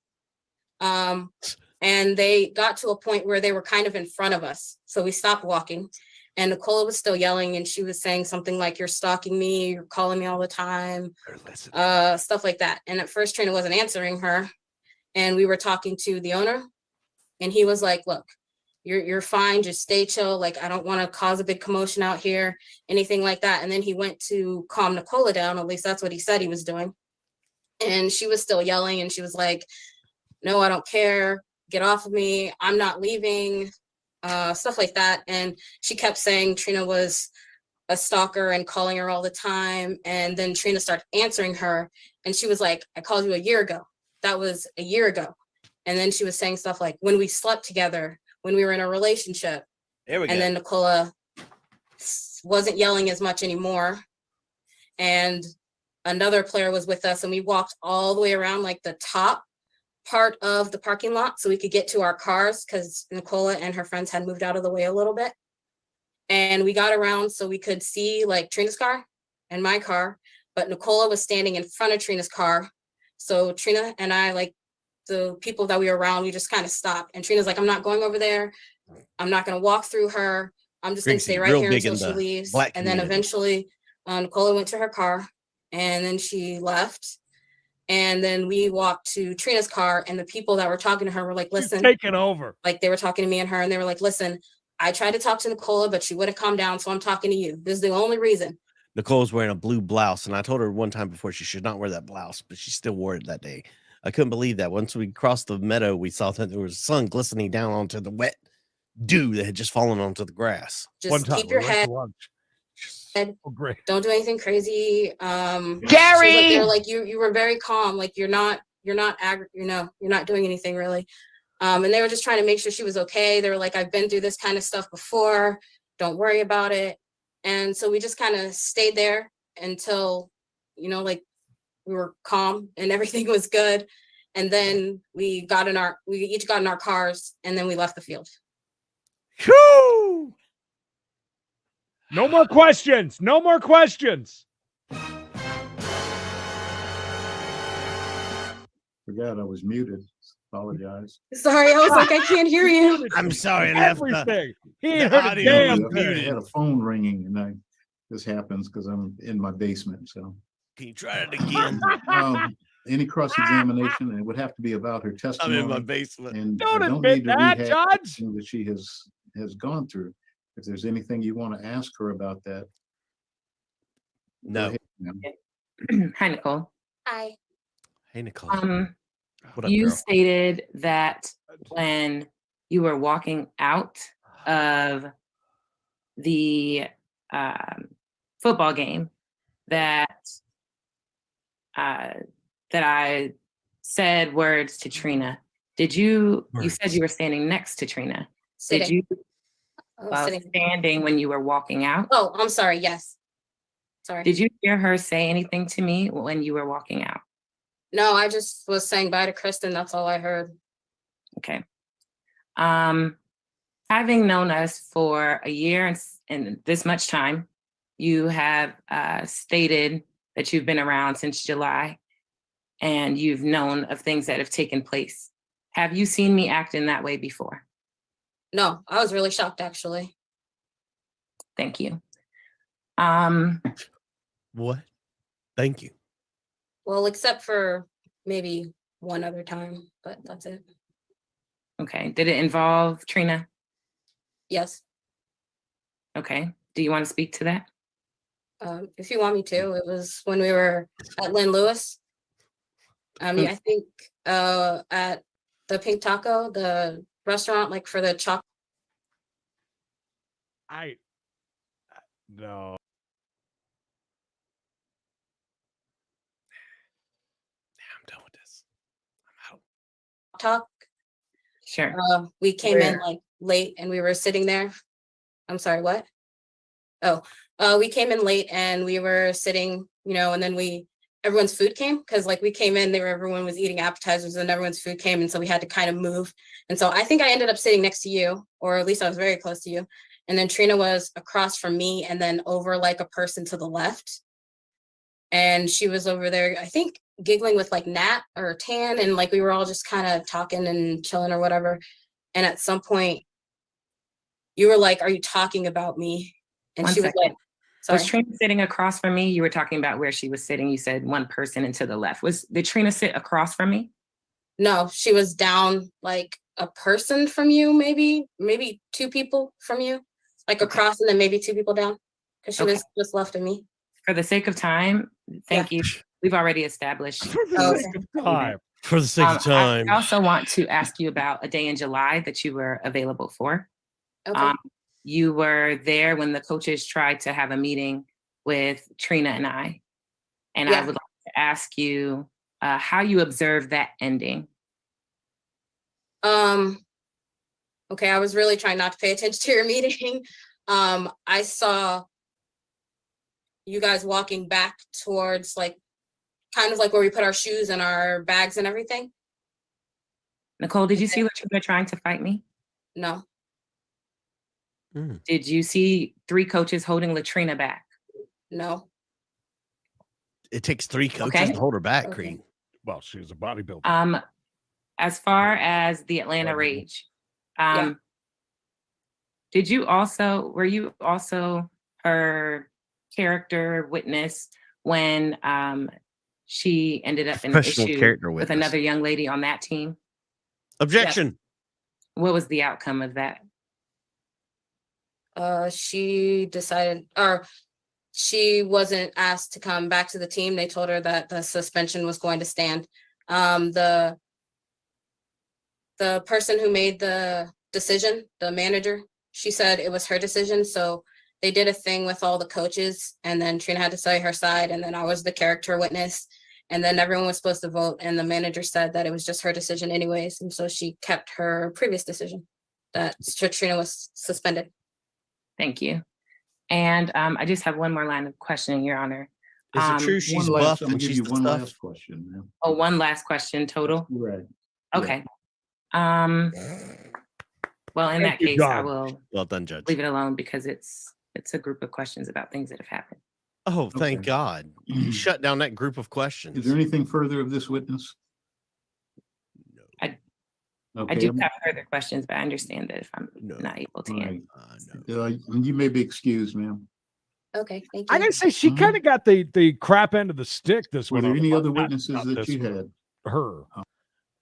And they got to a point where they were kind of in front of us. So we stopped walking, and Nicola was still yelling, and she was saying something like, you're stalking me, you're calling me all the time, stuff like that. And at first Trina wasn't answering her, and we were talking to the owner, and he was like, look, you're fine, just stay chill, like I don't want to cause a big commotion out here, anything like that. And then he went to calm Nicola down, at least that's what he said he was doing. And she was still yelling, and she was like, no, I don't care, get off of me, I'm not leaving, stuff like that. And she kept saying Trina was a stalker and calling her all the time. And then Trina started answering her, and she was like, I called you a year ago, that was a year ago. And then she was saying stuff like, when we slept together, when we were in a relationship. There we go. And then Nicola wasn't yelling as much anymore. And another player was with us, and we walked all the way around like the top part of the parking lot so we could get to our cars, because Nicola and her friends had moved out of the way a little bit. And we got around so we could see like Trina's car and my car, but Nicola was standing in front of Trina's car. So Trina and I, like the people that we were around, we just kind of stopped. And Trina's like, I'm not going over there, I'm not going to walk through her, I'm just going to stay right here until she leaves. And then eventually Nicola went to her car, and then she left. And then we walked to Trina's car, and the people that were talking to her were like, listen, taking over. Like they were talking to me and her, and they were like, listen, I tried to talk to Nicola, but she wouldn't calm down, so I'm talking to you. This is the only reason. Nicole's wearing a blue blouse, and I told her one time before she should not wear that blouse, but she still wore it that day. I couldn't believe that. Once we crossed the meadow, we saw that there was sun glistening down onto the wet dew that had just fallen onto the grass. Just keep your head. Oh, great. Don't do anything crazy. Gary! They're like, you were very calm, like you're not you're not doing anything really. And they were just trying to make sure she was okay. They were like, I've been through this kind of stuff before, don't worry about it. And so we just kind of stayed there until, like we were calm and everything was good. And then we each got in our cars, and then we left the field. Whew! No more questions. No more questions. Forgot I was muted. Apologize. Sorry, I was like, I can't hear you. I'm sorry. Everything. He ain't the heard a audio damn was I thing. had a phone ringing, and this happens because I'm in my basement. So, Can you try it again? Any cross-examination, it would have to be about her I'm testimony. in my basement. And Don't I don't admit need to that, rehash Judge. everything that she has gone through. If there's anything you want to ask her about that, go No. ahead, ma'am. Hi, Nicole. Hi. Hey, Nicole. What up, You girl? stated that when you were walking out of the football game that I said words to Trina. Did you? You said you were standing next to Trina. Did Sitting. you? Well, standing when you were walking out. Oh, I'm sorry. Yes. Sorry. Did you hear her say anything to me when you were walking out? No, I just was saying bye to Kristen. That's all I heard. Okay. Having known us for a year and this much time, you have stated that you've been around since July and you've known of things that have taken place. Have you seen me act in that way before? No, I was really shocked, actually. Thank you. What? Thank you. Well, except for maybe one other time, but that's it. Okay. Did it involve Trina? Yes. Okay. Do you want to speak to that? If you want me to, it was when we were at Lynn Lewis. I mean, I think at the Pink Taco, the restaurant, like for the chocolate. No. I'm done with this. I'm out. Talk. Sure. We came in like late and we were sitting there. I'm sorry, what? Oh, we came in late and we were sitting, you know, and then everyone's food came because like we came in, everyone was eating appetizers and everyone's food came. And so we had to kind of move. And so I think I ended up sitting next to you, or at least I was very close to you. And then Trina was across from me and then over like a person to the left. And she was over there, I think, giggling with like Nat or Tan. And like we were all just kind of talking and chilling or whatever. And at some point, you were like, "Are you talking about me?" And One she second. was like, "Sorry." Was Trina sitting across from me? You were talking about where she was sitting. You said one person and to the left. Did Trina sit across from me? No, she was down like a person from you, maybe two people from you, like across and then maybe two people down because she was just left of me. For the sake of time, thank you. We've already established. For the sake of time. For the sake of time. I also want to ask you about a day in July that you were available for. Okay. You were there when the coaches tried to have a meeting with Trina and I. And I would like to ask you how you observed that ending. Okay, I was really trying not to pay attention to your meeting. I saw you guys walking back towards like kind of like where we put our shoes and our bags and everything. Nicole, did you see Latrina trying to fight me? No. Did you see 3 coaches holding Latrina back? No. It takes 3 coaches to hold her back, Creed. Well, she was a bodybuilder. As far as the Atlanta Rage, were you also her character witness when she ended up in an issue with another young lady on that team? Objection. Yes. What was the outcome of that? She decided, or she wasn't asked to come back to the team. They told her that the suspension was going to stand. The person who made the decision, the manager, she said it was her decision. So they did a thing with all the coaches and then Trina had to say her side. And then I was the character witness and then everyone was supposed to vote. And the manager said that it was just her decision anyways. And so she kept her previous decision that Trina was suspended. Thank you. And I just have one more line of questioning, Your Honor. Is it true she's buff and she's one last question, ma'am. Oh, one last question total? Right. Okay. Well, in that case, I will well done, Judge. Leave it alone because it's a group of questions about things that have happened. Oh, thank God. You shut down that group of questions. Is there anything further of this witness? I do have further questions, but I understand that if I'm not able to answer. You may be excused, ma'am. Okay, thank you. I gotta say, she kind of got the crap end of the stick this Were one. there any other witnesses that you had? Her.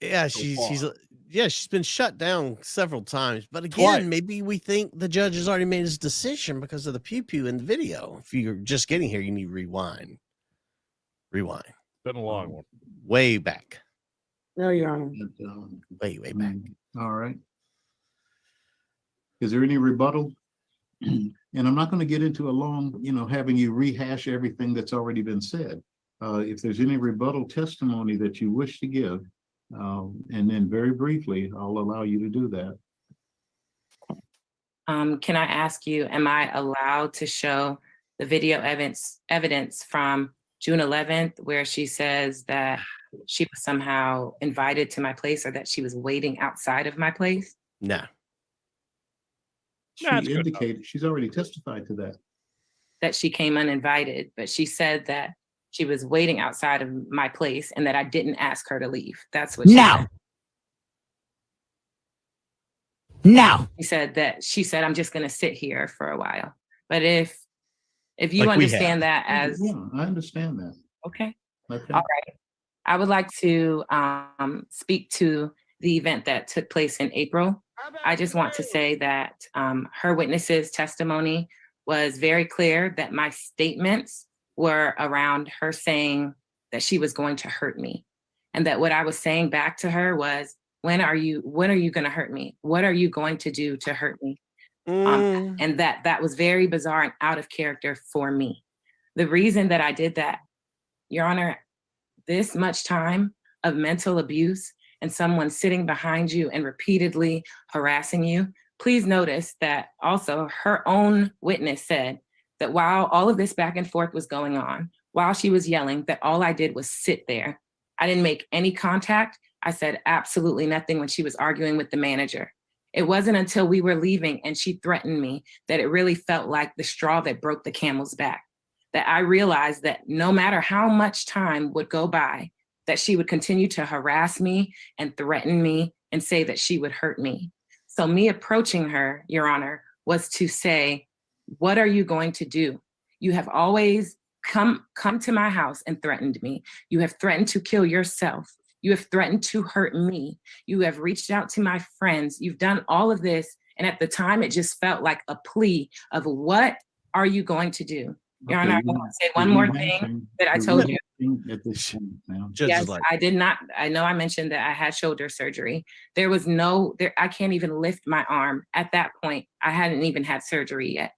Yeah, she's been shut down several times. But again, maybe we think the judge has already made his decision because of the pew-pew in the video. If you're just getting here, you need to rewind. Rewind. Been a long one. Way back. No, Your Honor. Way back. All right. Is there any rebuttal? And I'm not going to get into a long, having you rehash everything that's already been said. If there's any rebuttal testimony that you wish to give, and then very briefly, I'll allow you to do that. Can I ask you, am I allowed to show the video evidence from June 11th, where she says that she was somehow invited to my place or that she was waiting outside of my place? No. She That's good enough. indicated, she's already testified to that. That she came uninvited, but she said that she was waiting outside of my place and that I didn't ask her to leave. That's what she said. No. She said, I'm just gonna sit here for a while. But if you Like we understand that as, Yeah, I understand that. okay. Okay. All right. I would like to speak to the event that took place in April. I just want to say that her witness's testimony was very clear that my statements were around her saying that she was going to hurt me. And that what I was saying back to her was, when are you going to hurt me? What are you going to do to hurt me? And that was very bizarre and out of character for me. The reason that I did that, Your Honor, this much time of mental abuse and someone sitting behind you and repeatedly harassing you, please notice that also her own witness said that while all of this back and forth was going on, while she was yelling, that all I did was sit there. I didn't make any contact. I said absolutely nothing when she was arguing with the manager. It wasn't until we were leaving and she threatened me that it really felt like the straw that broke the camel's back. That I realized that no matter how much time would go by, that she would continue to harass me and threaten me and say that she would hurt me. So me approaching her, Your Honor, was to say, what are you going to do? You have always come to my house and threatened me. You have threatened to kill yourself. You have threatened to hurt me. You have reached out to my friends. You've done all of this. And at the time, it just felt like a plea of, what are you going to do? Your Honor, I want to say one more thing that I told you. At this point now. Yes, I did not. I know I mentioned that I had shoulder surgery. There was I can't even lift my arm. At that point, I hadn't even had surgery yet.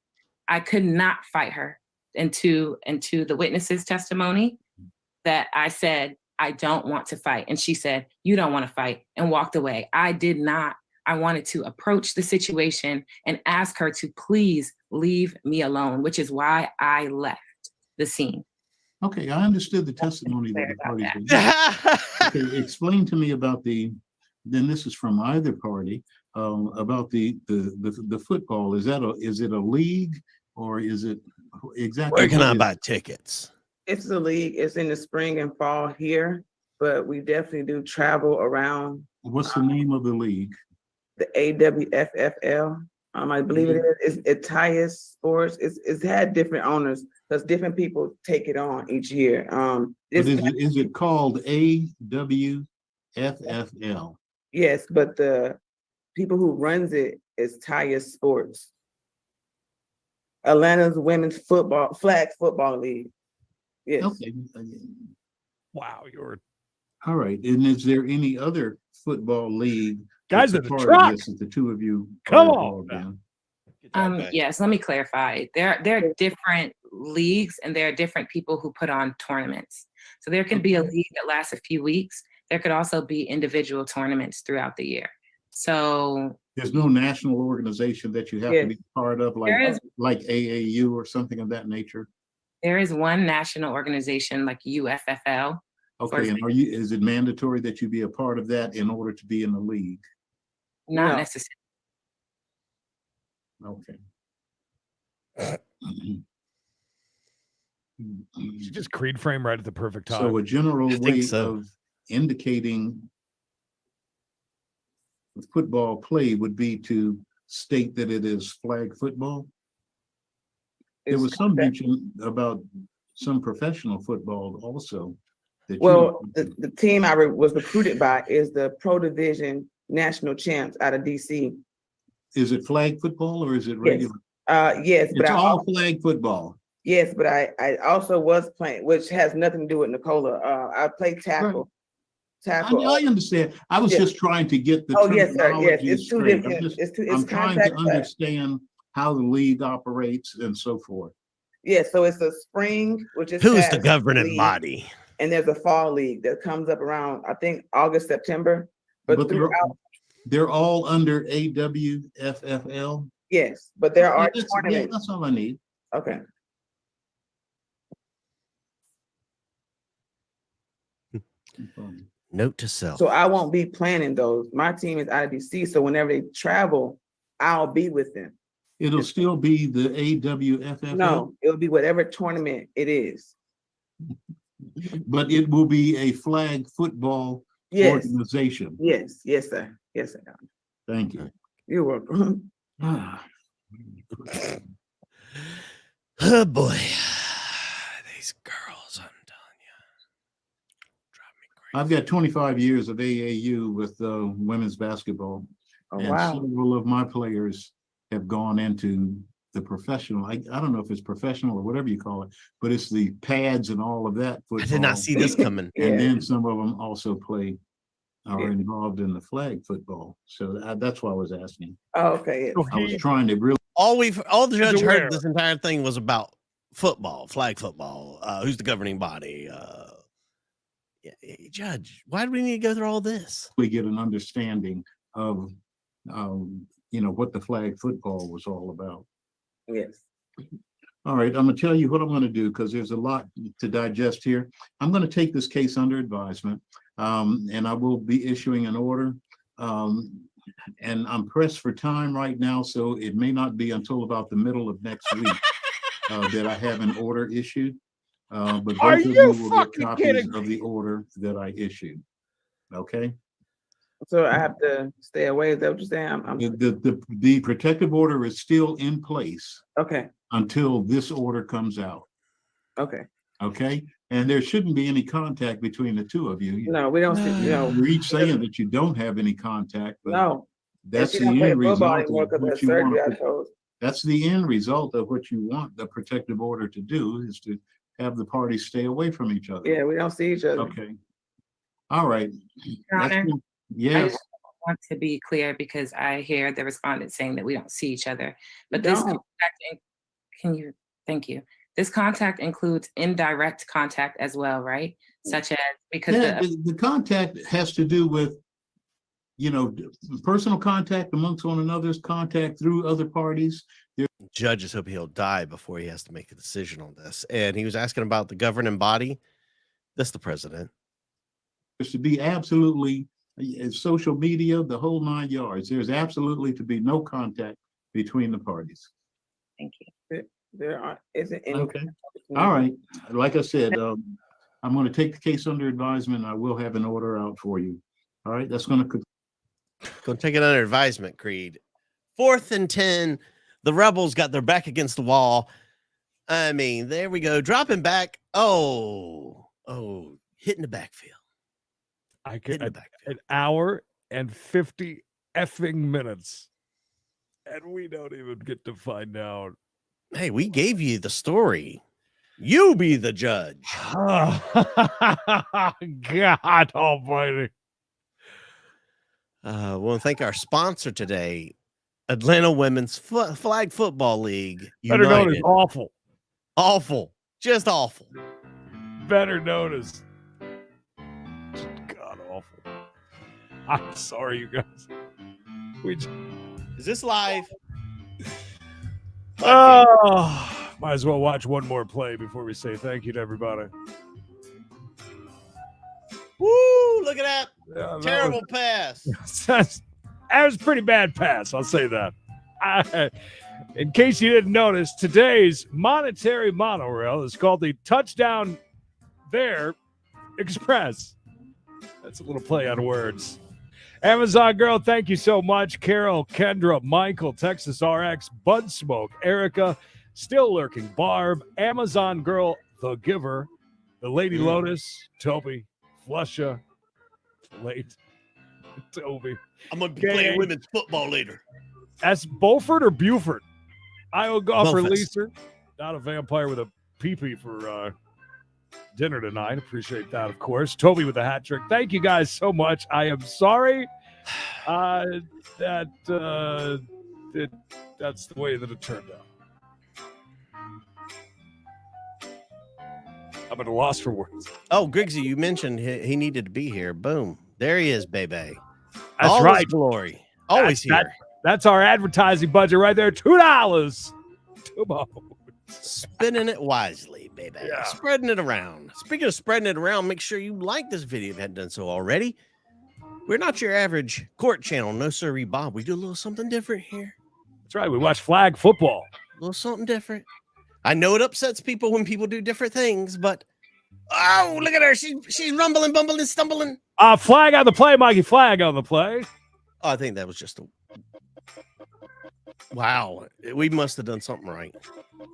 I could not fight her into the witness's testimony that I said, I don't want to fight. And she said, you don't want to fight, and walked away. I did not. I wanted to approach the situation and ask her to please leave me alone, which is why I left the scene. Okay, I understood the testimony that the parties were. Okay, explain to me about then this is from either party, about the football. Is it a league, or is it exactly? Where can I buy tickets? It's a league. It's in the spring and fall here, but we definitely do travel around. What's the name of the league? The AWFFL. I believe it is. It's Tyus Sports. It's had different owners because different people take it on each year. Is it called AWFFL? Yes, but the people who runs it is Tyus Sports. Atlanta's women's flag football league. Yes. Okay. Wow, you're all right. And is there any other football league? Guys in the truck. The two of you. Come on. Yes, let me clarify. There are different leagues and there are different people who put on tournaments. So there can be a league that lasts a few weeks. There could also be individual tournaments throughout the year. So there's no national organization that you have to be part of, like AAU or something of that nature. There is one national organization like UFFL. Okay, and is it mandatory that you be a part of that in order to be in the league? Not necessarily. Okay. She just creed frame right at the perfect time. So a general way of indicating football play would be to state that it is flag football. There was some mention about some professional football also. Well, the team I was recruited by is the Pro Division National Champs out of DC. Is it flag football or is it regular? Yes, but it's all flag football. Yes, but I also was playing, which has nothing to do with Nicola. I played tackle. Tackle. I understand. I was just trying to get the terminology yes, it's two straight. different. I'm trying to understand how the league operates and so forth. Yes, so it's a spring, which is who's the governing body, and there's a fall league that comes up around, I think, August, September. But they're all under AWFFL. Yes, but there are Yeah, tournaments. that's all I need. Okay. Note to self. So I won't be planning those. My team is out of DC, so whenever they travel, I'll be with them. It'll still be the AWFF. No, it'll be whatever tournament it is. But it will be a flag football Yes, organization. yes, yes, sir. Yes, sir. Thank you. You're welcome. Oh boy, these girls, I'm telling you, drive me crazy. I've got 25 years of AAU with women's basketball. Oh, And wow. several of my players have gone into the professional. I don't know if it's professional or whatever you call it, but it's the pads and all of that football. I did not see this coming. And Yeah. then some of them also are involved in the flag football. So that's why I was asking. Oh, okay. Yes. I was trying to really. All the judge aware. heard this entire thing was about football, flag football. Who's the governing body? Judge, why do we need to go through all this? We get an understanding of what the flag football was all about. Yes. All right, I'm gonna tell you what I'm gonna do because there's a lot to digest here. I'm gonna take this case under advisement, and I will be issuing an order. And I'm pressed for time right now, so it may not be until about the middle of next week that I have an order issued. But both Are of you you will get fucking copies kidding of the order that I issued. Okay? So I have to stay away. Is that what you're saying? I'm The protective order is still in place okay. until this order comes out. Okay. Okay? And there shouldn't be any contact between the two of you. No, we don't see. You're each saying that you don't have any contact, but No. that's She the don't play end football result anymore of because of what the you surgery, want. I chose. That's the end result of what you want the protective order to do, is to have the parties stay away from each other. Yeah, we don't see each other. Okay. All right. Your Honor, I Yes. just want to be clear because I hear the respondent saying that we don't see each other. But We this don't. thank you. This contact includes indirect contact as well, right? Such as because Yeah, the contact has to do with, personal contact amongst one another's, contact through other parties. Judges hope he'll die before he has to make a decision on this. And he was asking about the governing body. That's the president. There's to be absolutely social media, the whole 9 yards. There's absolutely to be no contact between the parties. Thank you. There isn't any. Okay. All right. Like I said, I'm going to take the case under advisement. I will have an order out for you. All right. That's going to. Go take it under advisement, Creed. 4th and 10. The Rebels got their back against the wall. I mean, there we go. Dropping back. Oh, hitting the backfield. I could an hour and 50 effing minutes. And we don't even get to find out. Hey, we gave you the story. You be the judge. God almighty. I want to thank our sponsor today, Atlanta Women's Flag Football League. Better known as United. awful. Awful. Just awful. Better known as God awful. I'm sorry, you guys. Is this live? Oh, might as well watch one more play before we say thank you to everybody. Woo! Look at that. Yeah, Terrible pass. That was a pretty bad pass. I'll say that. In case you didn't notice, today's monetary monorail is called the Touchdown There Express. That's a little play on words. Amazon Girl, thank you so much. Carol, Kendra, Michael, Texas RX, Bud Smoke, Erica, Still Lurking, Barb, Amazon Girl, The Giver, The Lady Lotus, Toby, Flusha, late, Toby. I'm going to be playing women's football later. That's Beaufort or Buford? Iowa golfer Beaufort. Lisa, not a vampire with a pee-pee for dinner tonight. Appreciate that, of course. Toby with the hat trick. Thank you guys so much. I am sorry that's the way that it turned out. I'm at a loss for words. Oh, Griggsy, you mentioned he needed to be here. Boom. There he is, baby. That's Always right. glory. Always here. That's our advertising budget right there. $2. Spending it wisely, baby. Yeah. Spreading it around. Speaking of spreading it around, make sure you like this video if you hadn't done so already. We're not your average court channel. No, sirree, Bob. We do a little something different here. That's right. We watch flag football. A little something different. I know it upsets people when people do different things, but oh, look at her. She's rumbling, bumbling, stumbling. Flag on the play, Mikey. Flag on the play. Oh, I think that was just a wow. We must have done something right.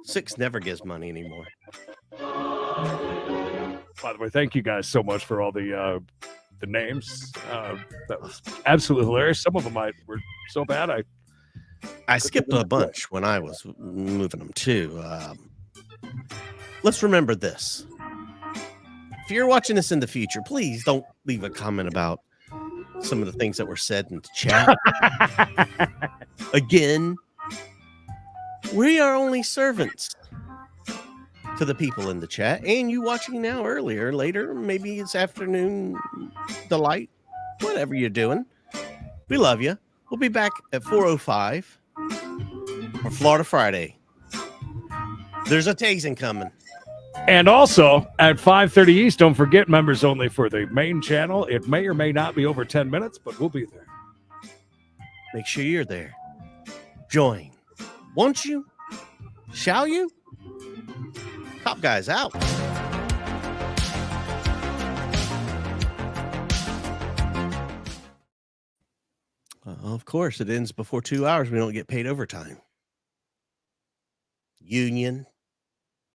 6 never gives money anymore. By the way, thank you guys so much for all the names. That was absolutely hilarious. Some of them were so bad I skipped a bunch when I was moving them too. Let's remember this. If you're watching this in the future, please don't leave a comment about some of the things that were said in the chat. Again, we are only servants to the people in the chat, and you watching now earlier, later, maybe it's afternoon delight, whatever you're doing. We love you. We'll be back at 4:05 for Florida Friday. There's a tasing coming. And also at 5:30 East, don't forget, members only for the main channel. It may or may not be over 10 minutes, but we'll be there. Make sure you're there. Join. Won't you? Shall you? Top Guys out. Of course, it ends before 2 hours. We don't get paid overtime. Union.